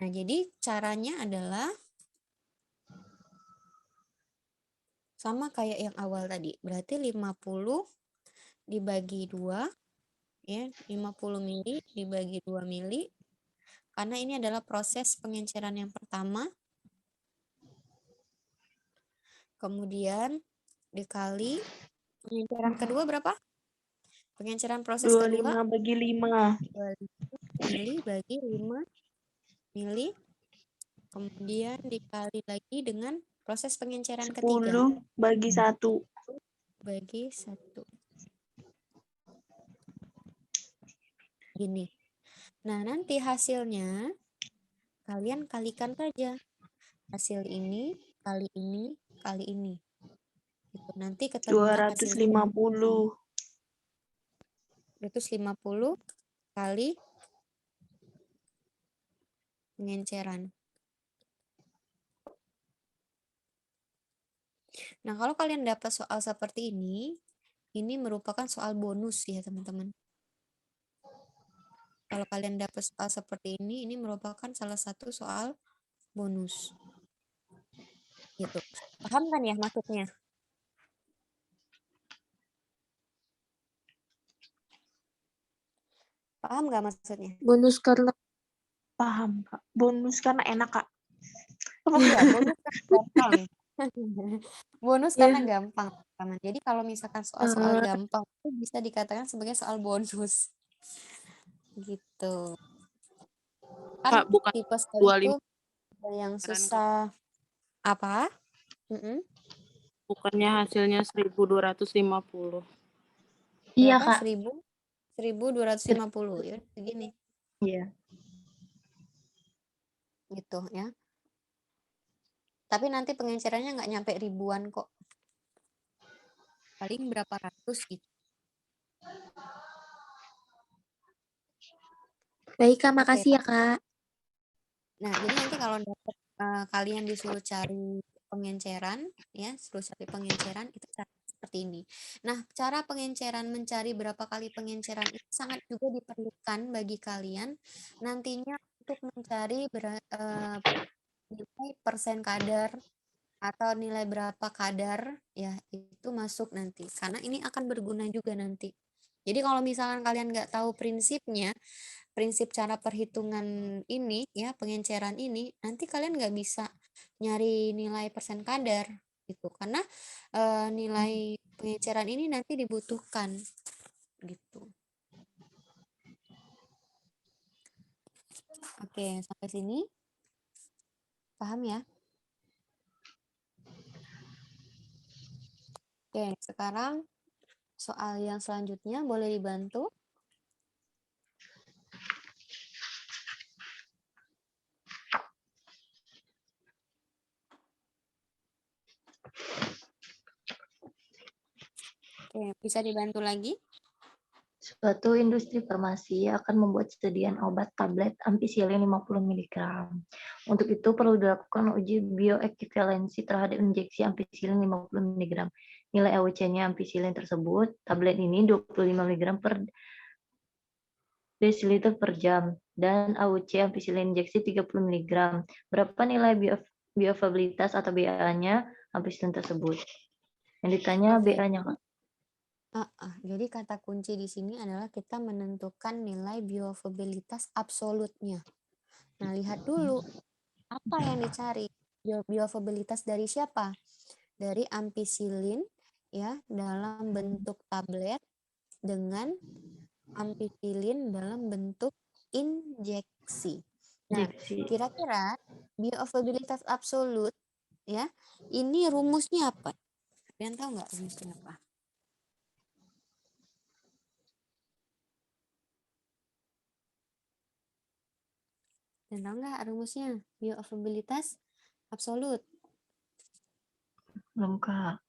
Nah, jadi caranya adalah sama kayak yang awal tadi. Berarti 50 dibagi 2, ya, 50 mili dibagi 2 mili. Karena ini adalah proses pengenceran yang pertama. Kemudian dikali pengenceran kedua berapa? Pengenceran proses kedua 25 bagi 5. 25 mili bagi 5 mili. Kemudian dikali lagi dengan proses pengenceran ketiga 10 bagi 1. bagi 1. Gini. Nah, nanti hasilnya kalian kalikan saja. Hasil ini kali ini kali ini. Gitu. Nanti ketemulah hasilnya 250. 250 kali pengenceran. Nah, kalau kalian dapat soal seperti ini merupakan soal bonus ya, teman-teman. Kalau kalian dapat soal seperti ini merupakan salah satu soal bonus. Gitu. Paham kan ya maksudnya? Paham nggak maksudnya? Bonus karena Paham, Kak. Bonus karena enak, Kak. Iya, bonus karena gampang. Bonus ya, karena gampang, teman. Jadi kalau misalkan soal-soal gampang itu bisa dikatakan sebagai soal bonus. Gitu. Kan Kak, bukan tipe soal 25 itu ada yang keren, Kak. susah. Apa? Bukannya hasilnya 1250. Iya, Berapa? Kak. 1250 ya segini. Iya. Gitu ya. Tapi nanti pengencerannya nggak nyampe ribuan kok. Paling berapa ratus gitu. baik Kak, Oke. makasih ya Kak. Nah, jadi nanti kalau dapat kalian disuruh cari pengenceran, ya, suruh cari pengenceran itu cara seperti ini. Nah, cara pengenceran mencari berapa kali pengenceran itu sangat juga diperlukan bagi kalian nantinya untuk mencari nilai persen kadar atau nilai berapa kadar ya itu masuk nanti karena ini akan berguna juga nanti. Jadi kalau misalkan kalian nggak tahu prinsipnya, prinsip cara perhitungan ini ya pengenceran ini, nanti kalian nggak bisa nyari nilai persen kadar gitu karena nilai pengenceran ini nanti dibutuhkan gitu. Oke, sampai sini paham ya? Oke, sekarang soal yang selanjutnya boleh dibantu. Oke, bisa dibantu lagi? Suatu industri farmasi akan membuat sediaan obat tablet ampicillin 50 mg. Untuk itu perlu dilakukan uji bioekivalensi terhadap injeksi ampicillin 50 mg. Nilai AUC-nya ampicillin tersebut, tablet ini 25 mg per desiliter per jam, dan AUC ampicillin injeksi 30 mg. Berapa nilai bioavailabilitas atau BA-nya ampicillin tersebut? Yang ditanya Oke. BA-nya, Kak. Jadi kata kunci di sini adalah kita menentukan nilai bioavailabilitas absolutnya. Nah, lihat dulu apa yang dicari. Bioavailabilitas dari siapa? Dari ampicillin ya dalam bentuk tablet dengan ampicillin dalam bentuk injeksi. Nah, Injeksi. kira-kira bioavailabilitas absolut ya, ini rumusnya apa? Kalian tahu nggak rumusnya apa? Dan tahu nggak rumusnya bioavailabilitas absolut? Belum, Kak.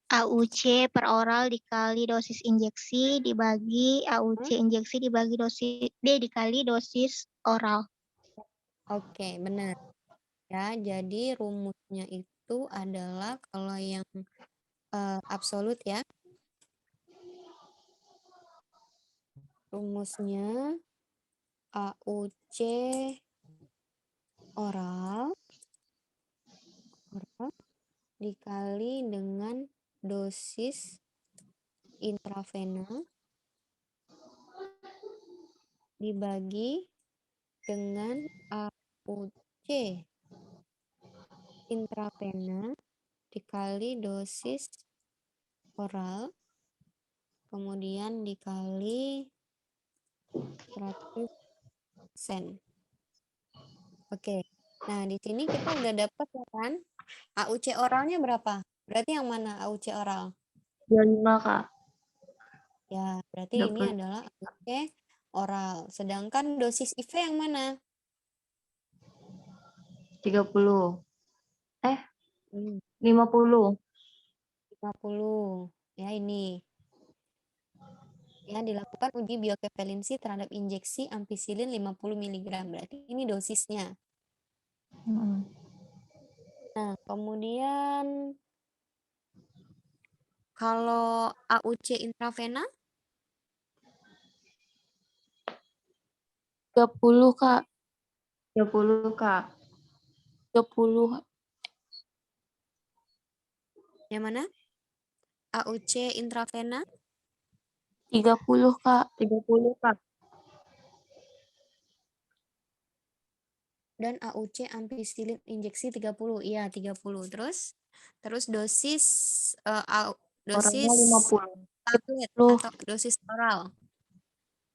AUC per oral dikali dosis injeksi dibagi AUC injeksi dibagi dosis D dikali dosis oral. Oke, benar. Ya, jadi rumusnya itu adalah kalau yang absolut ya. Rumusnya AUC oral dikali dengan dosis intravena dibagi dengan AUC intravena dikali dosis oral, kemudian dikali 100%. Oke, nah di sini kita udah dapat ya kan? AUC oralnya berapa? Berarti yang mana AUC oral? 25, Kak. Ya, berarti ini adalah AUC oral. Sedangkan dosis IV yang mana? 30. 50. 50. Ya, ini. Ya, dilakukan uji bioequivalensi terhadap injeksi ampicillin 50 mg. Berarti ini dosisnya. Nah, kemudian kalau AUC intravena 30, Kak. 30, Kak. 30. yang mana? AUC intravena 30, Kak. 30, Kak. dan AUC ampicillin injeksi 30. Iya, 30. Terus dosis Orangnya 50. tablet atau dosis oral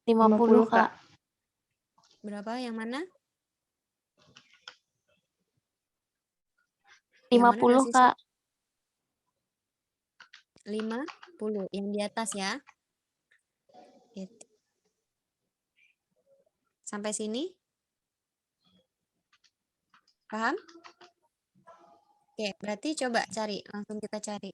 50, Kak. berapa? Yang mana? 50, Kak. 50. Yang di atas ya. Gitu. Sampai sini? Paham? Oke, berarti coba cari. Langsung kita cari.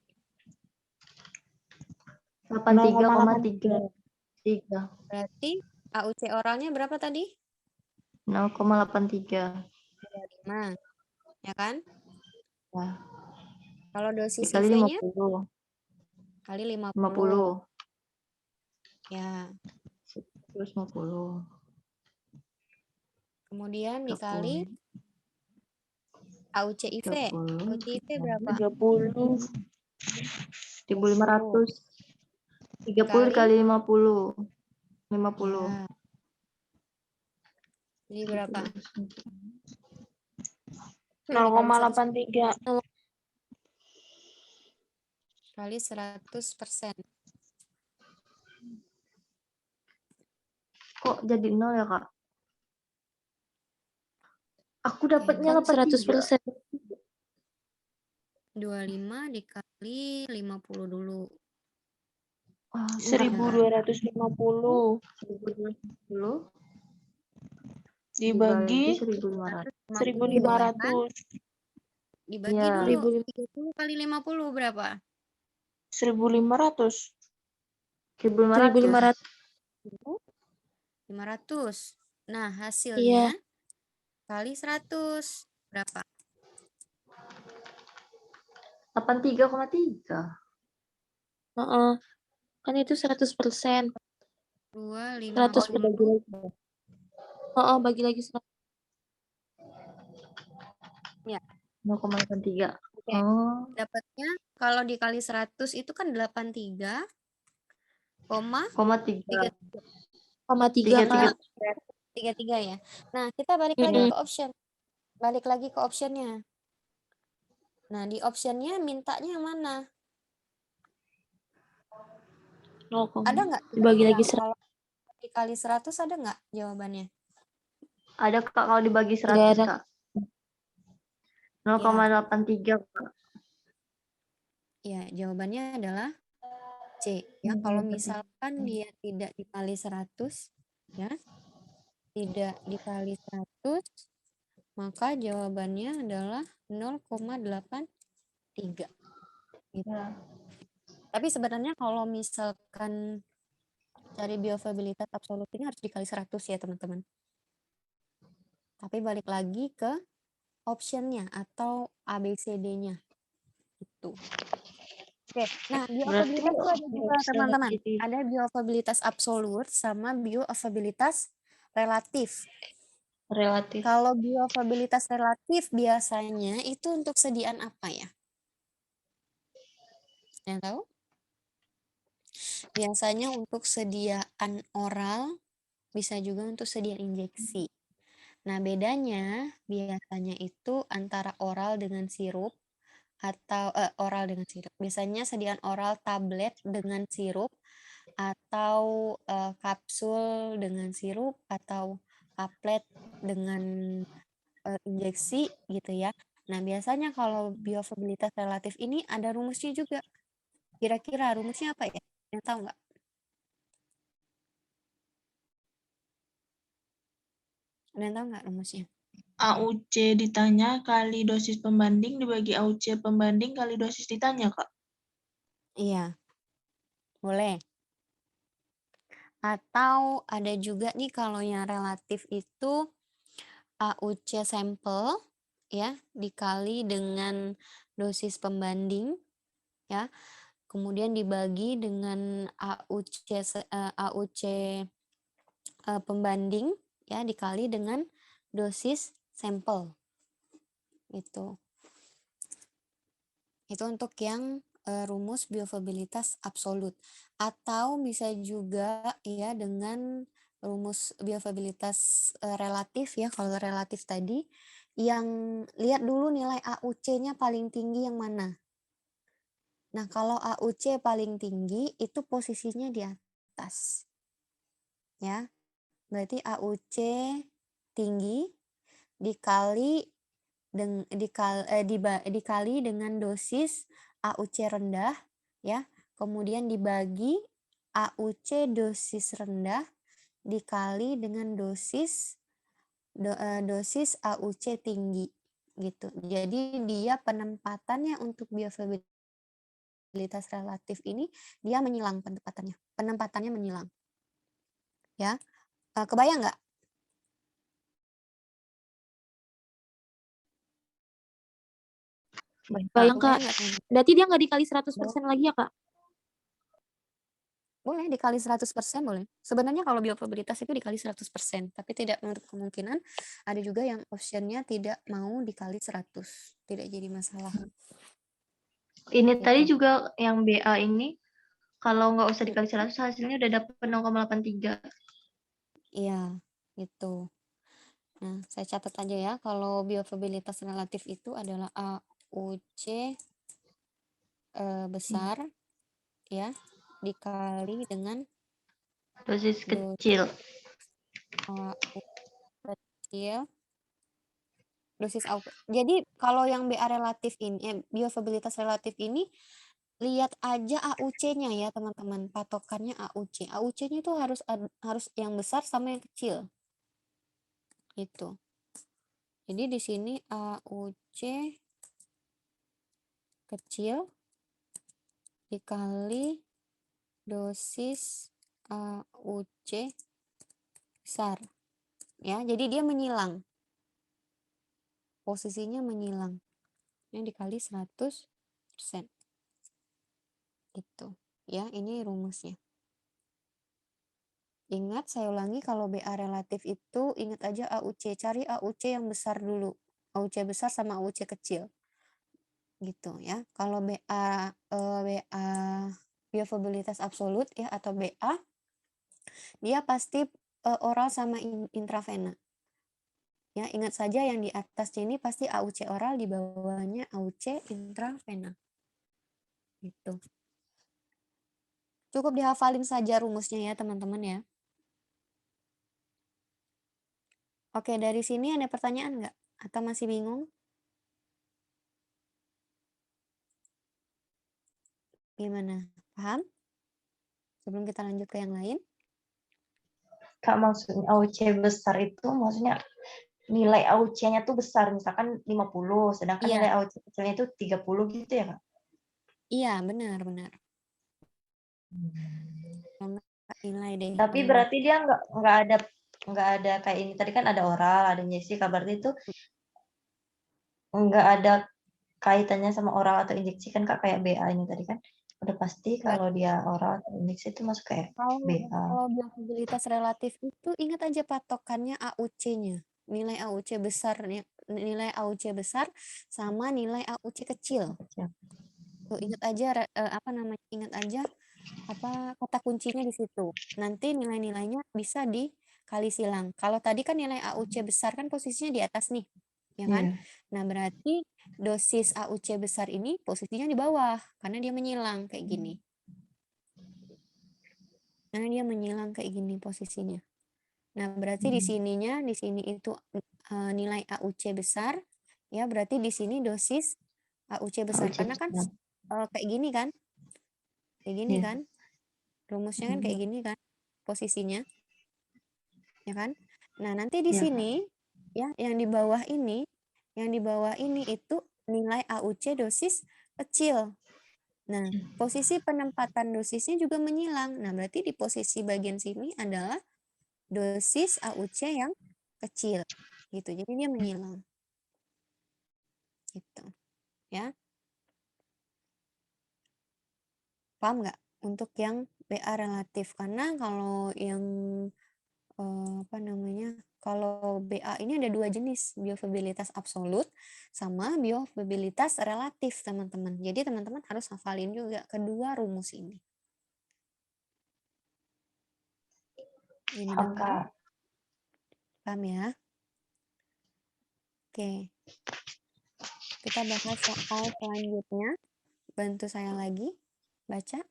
83,3. Berarti AUC oralnya berapa tadi? 0,83. 25. Ya kan? Ya. Kalau dosis Dikali IV-nya? 50. Kali 50. 50. Ya. Terus 50. Kemudian dikali AUC IV. 30. AUC IV berapa? 30. 1.500. 30 kali 50. 50. Ya. Jadi berapa? 0,83. Kali 100%. Kok jadi 0 ya, Kak? Aku dapatnya Kan 100%. 25 dikali 50 dulu. 1.250. 1.250 Dibagi 1.500. 1.500. Dibagi Ya. dulu 30 kali 50 berapa? 1.500. 1.500. 500. Nah, hasilnya Iya. kali 100 berapa? 83,3. Heeh. Kan itu 100%. 250. Heeh, bagi lagi 100. Ya. 0,83. Oke. Dapatnya kalau dikali 100 itu kan 83, 0,3. 3, Kak. 33 ya. Nah, kita balik lagi ke option. Balik lagi ke optionnya. Nah, di optionnya mintanya yang mana? Ada nggak Dibagi lagi kira-kira 100. kalau dikali 100 ada nggak jawabannya? Ada Kak kalau dibagi Nggak 100 ada. Kak. Ya, 0,83 Kak. ya jawabannya adalah C. Ya, kalau misalkan dia tidak dikali 100, ya, tidak dikali 100, maka jawabannya adalah 0,83. Gitu. Ya. Tapi sebenarnya kalau misalkan cari biovariabilitas absolut ini harus dikali 100 ya teman-teman. Tapi balik lagi ke optionnya atau ABCD-nya. Gitu. Oke, nah Berarti biovariabilitas itu ada juga nggak bisa teman-teman. pilih. Ada biovariabilitas absolut sama biovariabilitas relatif. Relatif. Kalau biovariabilitas relatif biasanya itu untuk sediaan apa ya? Yang tahu? Biasanya untuk sediaan oral, bisa juga untuk sediaan injeksi. Nah, bedanya biasanya itu antara oral dengan sirup atau oral dengan sirup. Biasanya sediaan oral tablet dengan sirup atau kapsul dengan sirup atau tablet dengan injeksi gitu ya. Nah, biasanya kalau biovariabilitas relatif ini ada rumusnya juga. Kira-kira rumusnya apa ya? Yang tahu nggak? Ada yang tahu nggak rumusnya? AUC ditanya kali dosis pembanding dibagi AUC pembanding kali dosis ditanya, Kak. Iya, boleh. Atau ada juga nih kalau yang relatif itu AUC sampel ya dikali dengan dosis pembanding ya. Kemudian dibagi dengan AUC pembanding ya dikali dengan dosis sampel. Itu untuk yang rumus biovariabilitas absolut, atau bisa juga ya dengan rumus biovariabilitas relatif ya. Kalau relatif tadi yang lihat dulu nilai AUC-nya paling tinggi yang mana. Nah, kalau AUC paling tinggi itu posisinya di atas. Ya. Berarti AUC tinggi dikali dengan dosis AUC rendah ya. Kemudian dibagi AUC dosis rendah dikali dengan dosis AUC tinggi gitu. Jadi dia penempatannya untuk biovariabilitas relatif ini dia menyilang penempatannya. Penempatannya menyilang. Ya. Kebayang nggak? Bayang, Kak. Kebayang nggak, teman-teman? Berarti dia nggak dikali 100% lagi ya, Kak? Boleh dikali 100% boleh. Sebenarnya kalau biovariabilitas itu dikali 100%, tapi tidak menutup kemungkinan ada juga yang optionnya tidak mau dikali 100. Tidak jadi masalah. Ini tadi Gitu. juga yang BA ini kalau nggak usah dikali 100 hasilnya udah dapat 0,83. Iya, gitu. Nah, saya catat aja ya, kalau biovariabilitas relatif itu adalah AUC besar ya dikali dengan Dosis kecil. kecil dosis AUC. Jadi kalau yang BA relatif ini, biovariabilitas relatif ini, lihat aja AUC-nya ya teman-teman, patokannya AUC. AUC-nya itu harus yang besar sama yang kecil. Gitu. Jadi di sini AUC kecil dikali dosis AUC besar. Ya, jadi dia menyilang. Posisinya menyilang. Yang dikali 100%. Gitu. Ya, ini rumusnya. Ingat, saya ulangi, kalau BA relatif itu ingat aja AUC. Cari AUC yang besar dulu. AUC besar sama AUC kecil. Gitu ya. Kalau BA biovariabilitas absolut ya atau BA, dia pasti oral sama intravena. Ya, ingat saja yang di atasnya ini pasti AUC oral, di bawahnya AUC intravena. Gitu. Cukup dihafalin saja rumusnya ya teman-teman ya. Oke, dari sini ada pertanyaan nggak? Atau masih bingung? Gimana? Paham? Sebelum kita lanjut ke yang lain. Kak, maksudnya AUC besar itu maksudnya nilai AUC-nya tuh besar, misalkan 50, sedangkan Iya. nilai AUC kecilnya itu 30 gitu ya, Kak? Iya, benar. Nilai deh. Tapi berarti dia nggak ada kayak ini tadi kan ada oral, ada injeksi, berarti itu nggak ada kaitannya sama oral atau injeksi kan Kak, kayak BA ini tadi kan udah pasti kalau dia oral atau injeksi itu masuk kayak BA. Kalau bioavailabilitas relatif itu ingat aja patokannya AUC-nya. Nilai AUC besar, nilai AUC besar sama nilai AUC kecil. Tuh, ingat aja ingat aja kata kuncinya di situ. Nanti nilai-nilainya bisa dikali silang. Kalau tadi kan nilai AUC besar kan posisinya di atas nih, ya kan? Nah, berarti dosis AUC besar ini posisinya di bawah karena dia menyilang kayak gini. Karena dia menyilang kayak gini posisinya. Nah, berarti di sini itu nilai AUC besar, ya berarti di sini dosis AUC besar. Karena kan kayak gini kan? Kayak gini kan? Rumusnya kan kayak gini kan posisinya. Ya kan? Nah, nanti di sini ya yang di bawah ini itu nilai AUC dosis kecil. Nah, posisi penempatan dosisnya juga menyilang. Nah, berarti di posisi bagian sini adalah dosis AUC yang kecil. Gitu. Jadi dia menyilang. Gitu. Ya. Paham nggak? Untuk yang BA relatif. Karena kalau yang kalau BA ini ada dua jenis, bioavailabilitas absolut sama bioavailabilitas relatif, teman-teman. Jadi teman-teman harus hafalin juga kedua rumus ini. Gimana, paham? Paham ya? Oke. Kita bahas soal selanjutnya. Bantu saya lagi baca.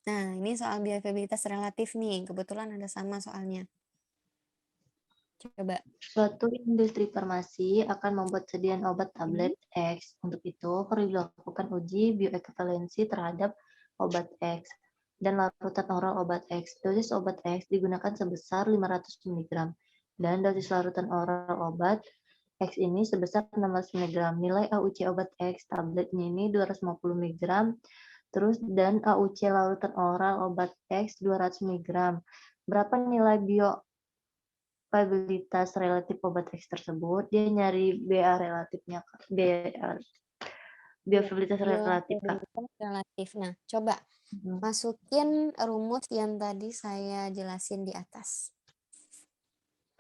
Nah, ini soal bioavailabilitas relatif nih. Kebetulan ada sama soalnya. Coba. Suatu industri farmasi akan membuat sediaan obat tablet X. Untuk itu, perlu dilakukan uji bioekuivalensi terhadap obat X dan larutan oral obat X. Dosis obat X digunakan sebesar 500 mg dan dosis larutan oral obat X ini sebesar 16 mg. Nilai AUC obat X tabletnya ini 250 mg. Terus dan AUC larutan oral obat X 200 mg. Berapa nilai bioavailabilitas relatif obat X tersebut? Dia nyari BA relatifnya, bioavailabilitas relatif, Kak. Relatif. Nah, coba masukin rumus yang tadi saya jelasin di atas.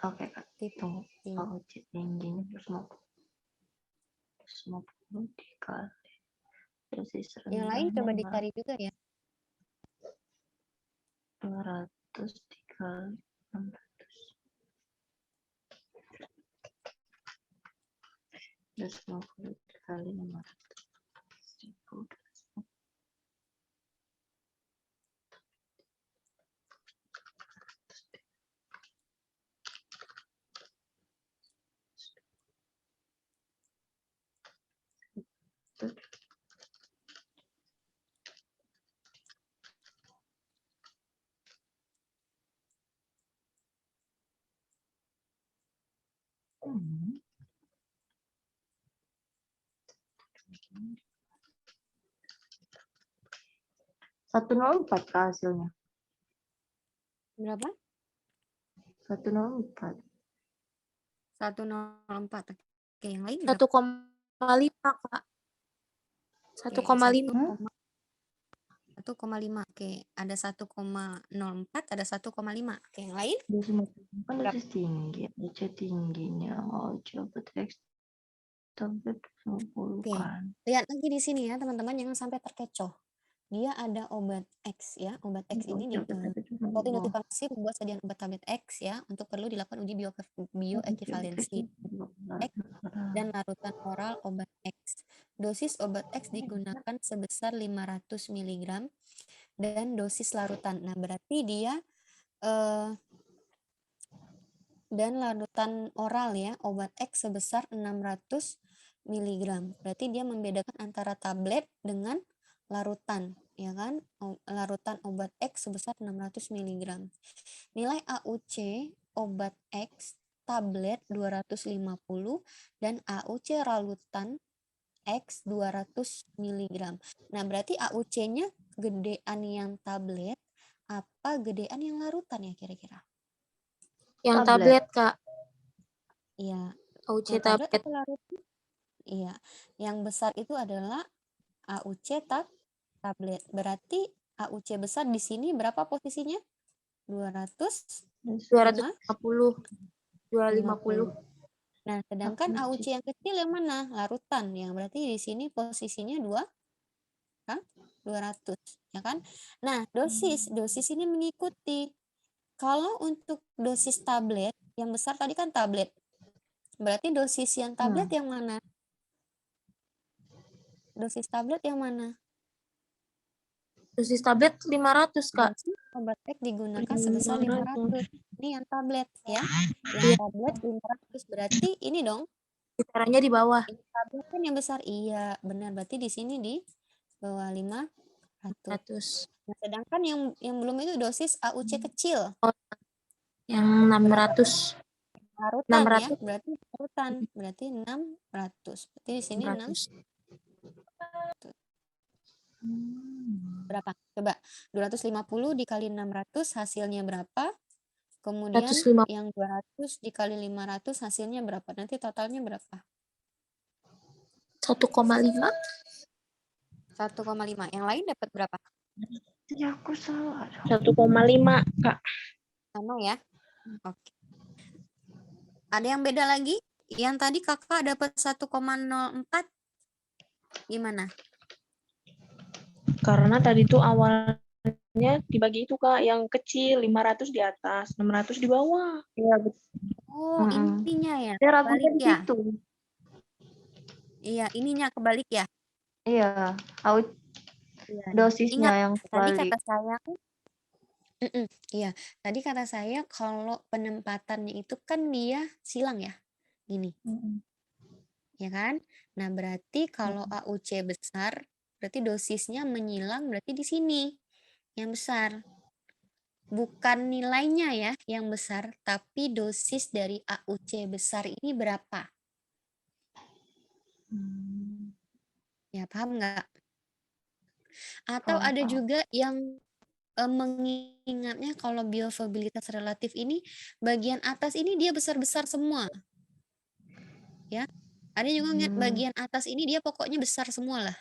Oke, Kak. Tunggu. AUC tingginya 250 dikali dosis yang lain coba dicari juga ya. 200 dikali 600. 250 dikali 600. 1000. Satu 104 ke hasilnya. Berapa? 104. 104. Oke, yang lain 1,5, Kak. 1,5. 1,5. Oke, ada 1,04, ada 1,5. Oke, yang lain? Kan dosis tinggi, AUC tingginya, AUC obat X tablet 50 kan. Lihat lagi di sini ya, teman-teman, jangan sampai terkecoh. Dia ada obat X ya, obat X ini suatu industri farmasi membuat sediaan obat tablet X ya, untuk perlu dilakukan uji bioekuivalensi X dan larutan oral obat X. Dosis obat X digunakan sebesar 500 mg dan dosis larutan. Nah, berarti dia dan larutan oral ya, obat X sebesar 600 mg. Berarti dia membedakan antara tablet dengan larutan, ya kan? Larutan obat X sebesar 600 mg. Nilai AUC obat X tablet 250 dan AUC larutan X 200 mg. Nah, berarti AUC-nya gedean yang tablet apa gedean yang larutan ya kira-kira? Yang Tablet. tablet, Kak. Iya, AUC yang tablet tablet. apa larutan? Iya, yang besar itu adalah AUC tablet. Berarti AUC besar di sini berapa posisinya? 250. 250. Nah, sedangkan AUC yang kecil yang mana? Larutan. Yang berarti di sini posisinya 200, ya kan? Nah, dosis ini mengikuti. Kalau untuk dosis tablet yang besar tadi kan tablet. Berarti dosis yang tablet yang mana? Dosis tablet yang mana? Dosis tablet 500, Kak. Dosis obat X digunakan sebesar 500. Ini yang tablet ya. Yang tablet 500 berarti ini dong. Gitarannya di bawah. Ini tablet kan yang besar. Iya, benar. Berarti di sini di bawah 500. Nah, sedangkan yang belum itu dosis AUC kecil. Yang 600. Larutan 600. ya, berarti larutan. Berarti 600. Berarti di sini 600. Berapa? Coba 250 dikali 600 hasilnya berapa? Kemudian 150. yang 200 dikali 500 hasilnya berapa? Nanti totalnya berapa? 1,5. 1,5. Yang lain dapat berapa? Ya, aku salah. 1,5, Kak. Sama ya? Oke. Ada yang beda lagi? Yang tadi kakak dapat 1,04. Gimana? Karena tadi tuh awalnya dibagi itu, Kak, yang kecil 500 di atas, 600 di bawah. Iya, betul. Oh, ininya ya. Dia ragunya Kebalik di ya? situ. Iya, ininya kebalik ya? Iya, Iya. dosisnya Ingat, yang tadi kebalik. kata saya iya, tadi kata saya kalau penempatannya itu kan dia silang ya, gini, ya kan? Nah, berarti kalau AUC besar, berarti dosisnya menyilang berarti di sini yang besar. Bukan nilainya ya yang besar, tapi dosis dari AUC besar ini berapa? Ya, paham nggak? Atau ada juga yang mengingatnya kalau bioavailabilitas relatif ini bagian atas ini dia besar-besar semua. Ya. Ada juga ingat bagian atas ini dia pokoknya besar semua lah.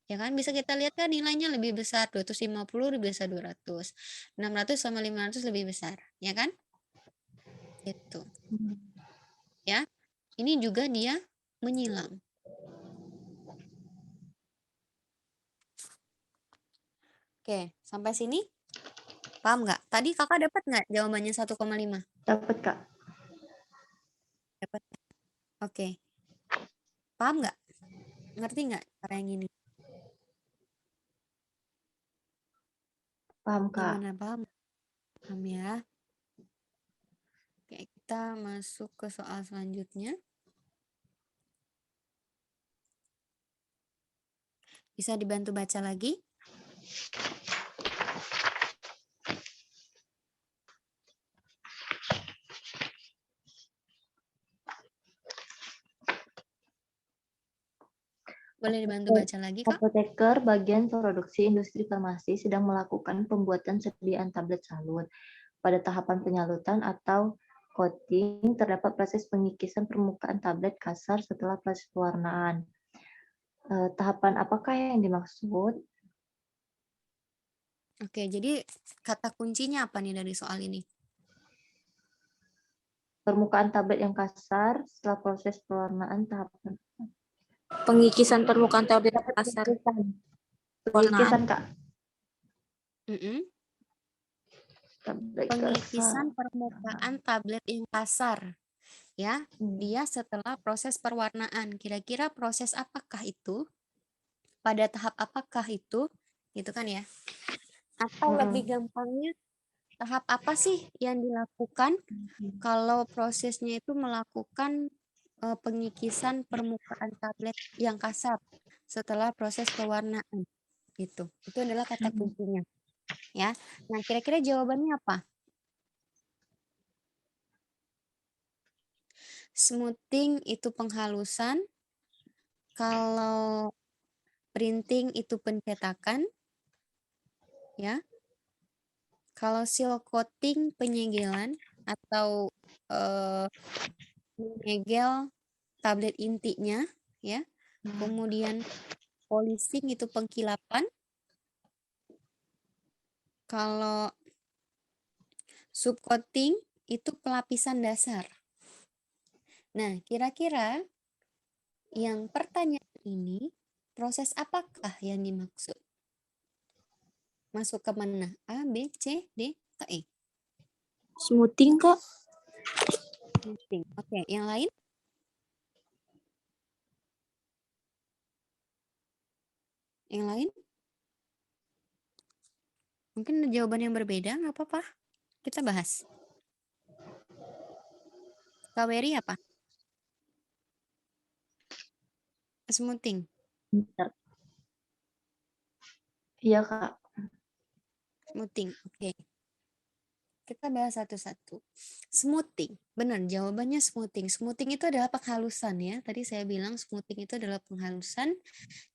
Ya kan bisa kita lihat kan nilainya lebih besar 250 lebih besar 200. 600 sama 500 lebih besar, ya kan? Gitu. Ya. Ini juga dia menyilang. Oke, sampai sini paham nggak? Tadi kakak dapat nggak jawabannya 1,5? Dapat, Kak. Dapat. Oke. Paham nggak? Ngerti nggak cara yang ini? Paham, Kak. Gimana paham? Paham ya? Oke, kita masuk ke soal selanjutnya. Bisa dibantu baca lagi? Boleh dibantu baca lagi, Kak? Apoteker bagian produksi industri farmasi sedang melakukan pembuatan sediaan tablet salut. Pada tahapan penyalutan atau coating, terdapat proses pengikisan permukaan tablet kasar setelah proses pewarnaan. Tahapan apakah yang dimaksud? Oke, jadi kata kuncinya apa nih dari soal ini? Permukaan tablet yang kasar setelah proses pewarnaan tahapan. Pengikisan permukaan tablet kasar. Pengikisan, Kak. Tablet pengikisan permukaan tablet yang kasar. Ya, dia setelah proses perwarnaan. Kira-kira proses apakah itu? Pada tahap apakah itu? Gitu kan ya? Atau lebih gampangnya tahap apa sih yang dilakukan kalau prosesnya itu melakukan pengikisan permukaan tablet yang kasar setelah proses pewarnaan gitu. Itu adalah kata kuncinya ya. Nah, kira-kira jawabannya apa? Smoothing itu penghalusan, kalau printing itu pencetakan ya. Kalau seal coating penyegelan atau menyegel tablet intinya ya. Kemudian polishing itu pengkilapan. Kalau subcoating itu pelapisan dasar. Nah, kira-kira yang pertanyaan ini proses apakah yang dimaksud? Masuk ke mana? A, B, C, D, atau E? Smoothing, Kak. Smoothing. Oke, yang lain? Yang lain? Mungkin ada jawaban yang berbeda, nggak apa-apa. Kita bahas. Kak Wery apa? Smoothing. Bentar. Iya, Kak. Smoothing, oke. Kita bahas satu-satu. Smoothing, benar jawabannya smoothing. Smoothing itu adalah penghalusan ya. Tadi saya bilang smoothing itu adalah penghalusan,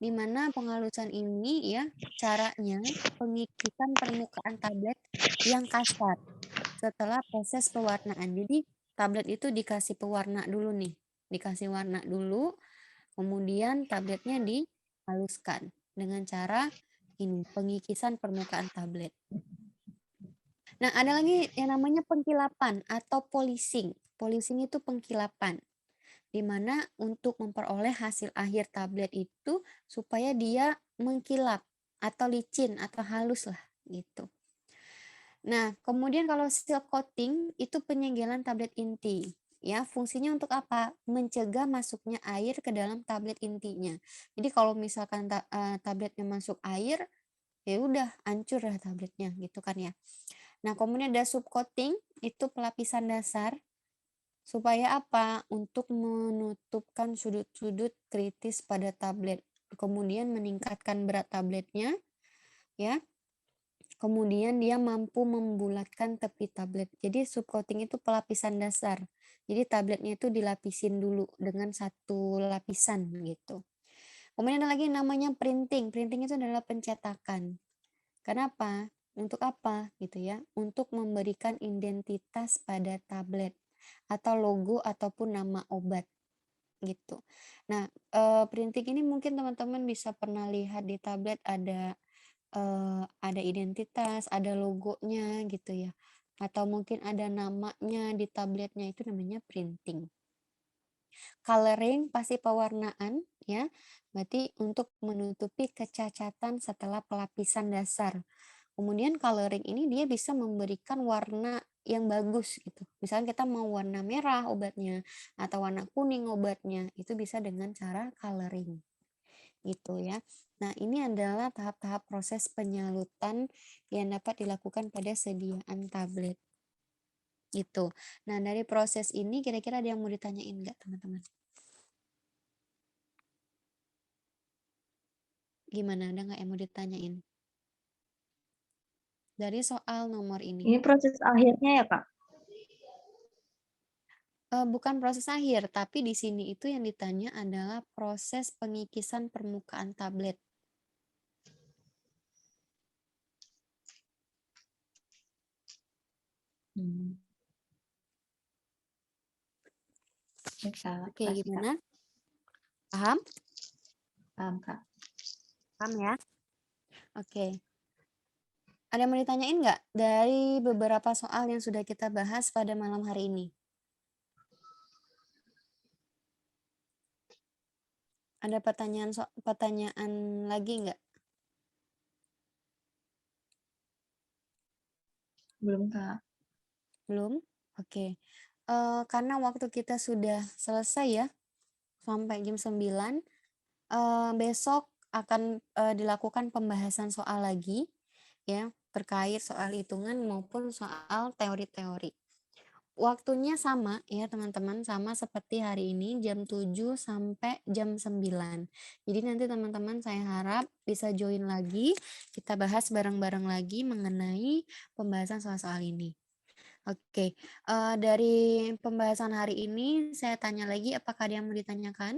di mana penghalusan ini ya caranya pengikisan permukaan tablet yang kasar setelah proses pewarnaan. Jadi tablet itu dikasih pewarna dulu nih, dikasih warna dulu, kemudian tabletnya dihaluskan dengan cara ini pengikisan permukaan tablet. Nah, ada lagi yang namanya pengkilapan atau polishing. Polishing itu pengkilapan, di mana untuk memperoleh hasil akhir tablet itu supaya dia mengkilap atau licin atau halus lah gitu. Nah, kemudian kalau seal coating itu penyegelan tablet inti. Ya, fungsinya untuk apa? Mencegah masuknya air ke dalam tablet intinya. Jadi kalau misalkan tabletnya masuk air, ya udah hancur lah tabletnya gitu kan ya. Nah, kemudian ada subcoating, itu pelapisan dasar. Supaya apa? Untuk menutupkan sudut-sudut kritis pada tablet. Kemudian meningkatkan berat tabletnya, ya. Kemudian dia mampu membulatkan tepi tablet. Jadi subcoating itu pelapisan dasar. Jadi tabletnya itu dilapisin dulu dengan satu lapisan gitu. Kemudian ada lagi namanya printing. Printing itu adalah pencetakan. Kenapa? Untuk apa gitu ya? Untuk memberikan identitas pada tablet atau logo ataupun nama obat gitu. Nah, printing ini mungkin teman-teman bisa pernah lihat di tablet ada identitas, ada logonya gitu ya. Atau mungkin ada namanya di tabletnya, itu namanya printing. Coloring pasti pewarnaan ya. Berarti untuk menutupi kecacatan setelah pelapisan dasar. Kemudian coloring ini dia bisa memberikan warna yang bagus gitu. Misalnya kita mau warna merah obatnya atau warna kuning obatnya, itu bisa dengan cara coloring. Gitu ya. Nah, ini adalah tahap-tahap proses penyalutan yang dapat dilakukan pada sediaan tablet. Gitu. Nah, dari proses ini kira-kira ada yang mau ditanyain nggak, teman-teman? Gimana? Ada nggak yang mau ditanyain? Dari soal nomor ini. Ini proses akhirnya ya, Kak? Bukan proses akhir, tapi di sini itu yang ditanya adalah proses pengikisan permukaan tablet. Ya, Kak. Oke, Pasti, Kak. gimana? Paham? Paham, Kak. Paham ya? Oke. Ada yang mau ditanyain nggak dari beberapa soal yang sudah kita bahas pada malam hari ini? Ada pertanyaan lagi nggak? Belum, Kak. Belum? Oke. Karena waktu kita sudah selesai ya, sampai jam 9, besok akan dilakukan pembahasan soal lagi. ya terkait soal hitungan maupun soal teori-teori. Waktunya sama ya teman-teman, sama seperti hari ini jam 7 sampai jam 9. Jadi nanti teman-teman saya harap bisa join lagi, kita bahas bareng-bareng lagi mengenai pembahasan soal-soal ini. Oke, dari pembahasan hari ini saya tanya lagi, apakah ada yang mau ditanyakan?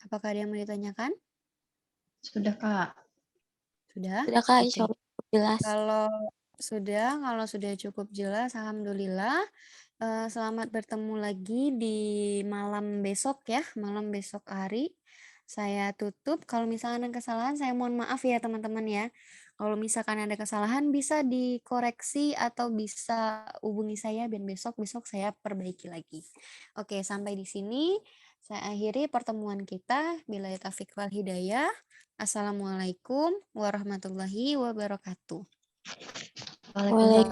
Apakah ada yang mau ditanyakan? Sudah, Kak. Sudah? Sudah Kak, Oke. insya Allah jelas. Kalau sudah cukup jelas, alhamdulillah. Selamat bertemu lagi di malam besok ya, malam besok hari. Saya tutup. Kalau misalkan ada kesalahan, saya mohon maaf ya teman-teman ya. Kalau misalkan ada kesalahan, bisa dikoreksi atau bisa hubungi saya dan besok saya perbaiki lagi. Oke, sampai di sini saya akhiri pertemuan kita. Billahi taufiq wal hidayah. Assalamualaikum warahmatullahi wabarakatuh. Waalaikumsalam.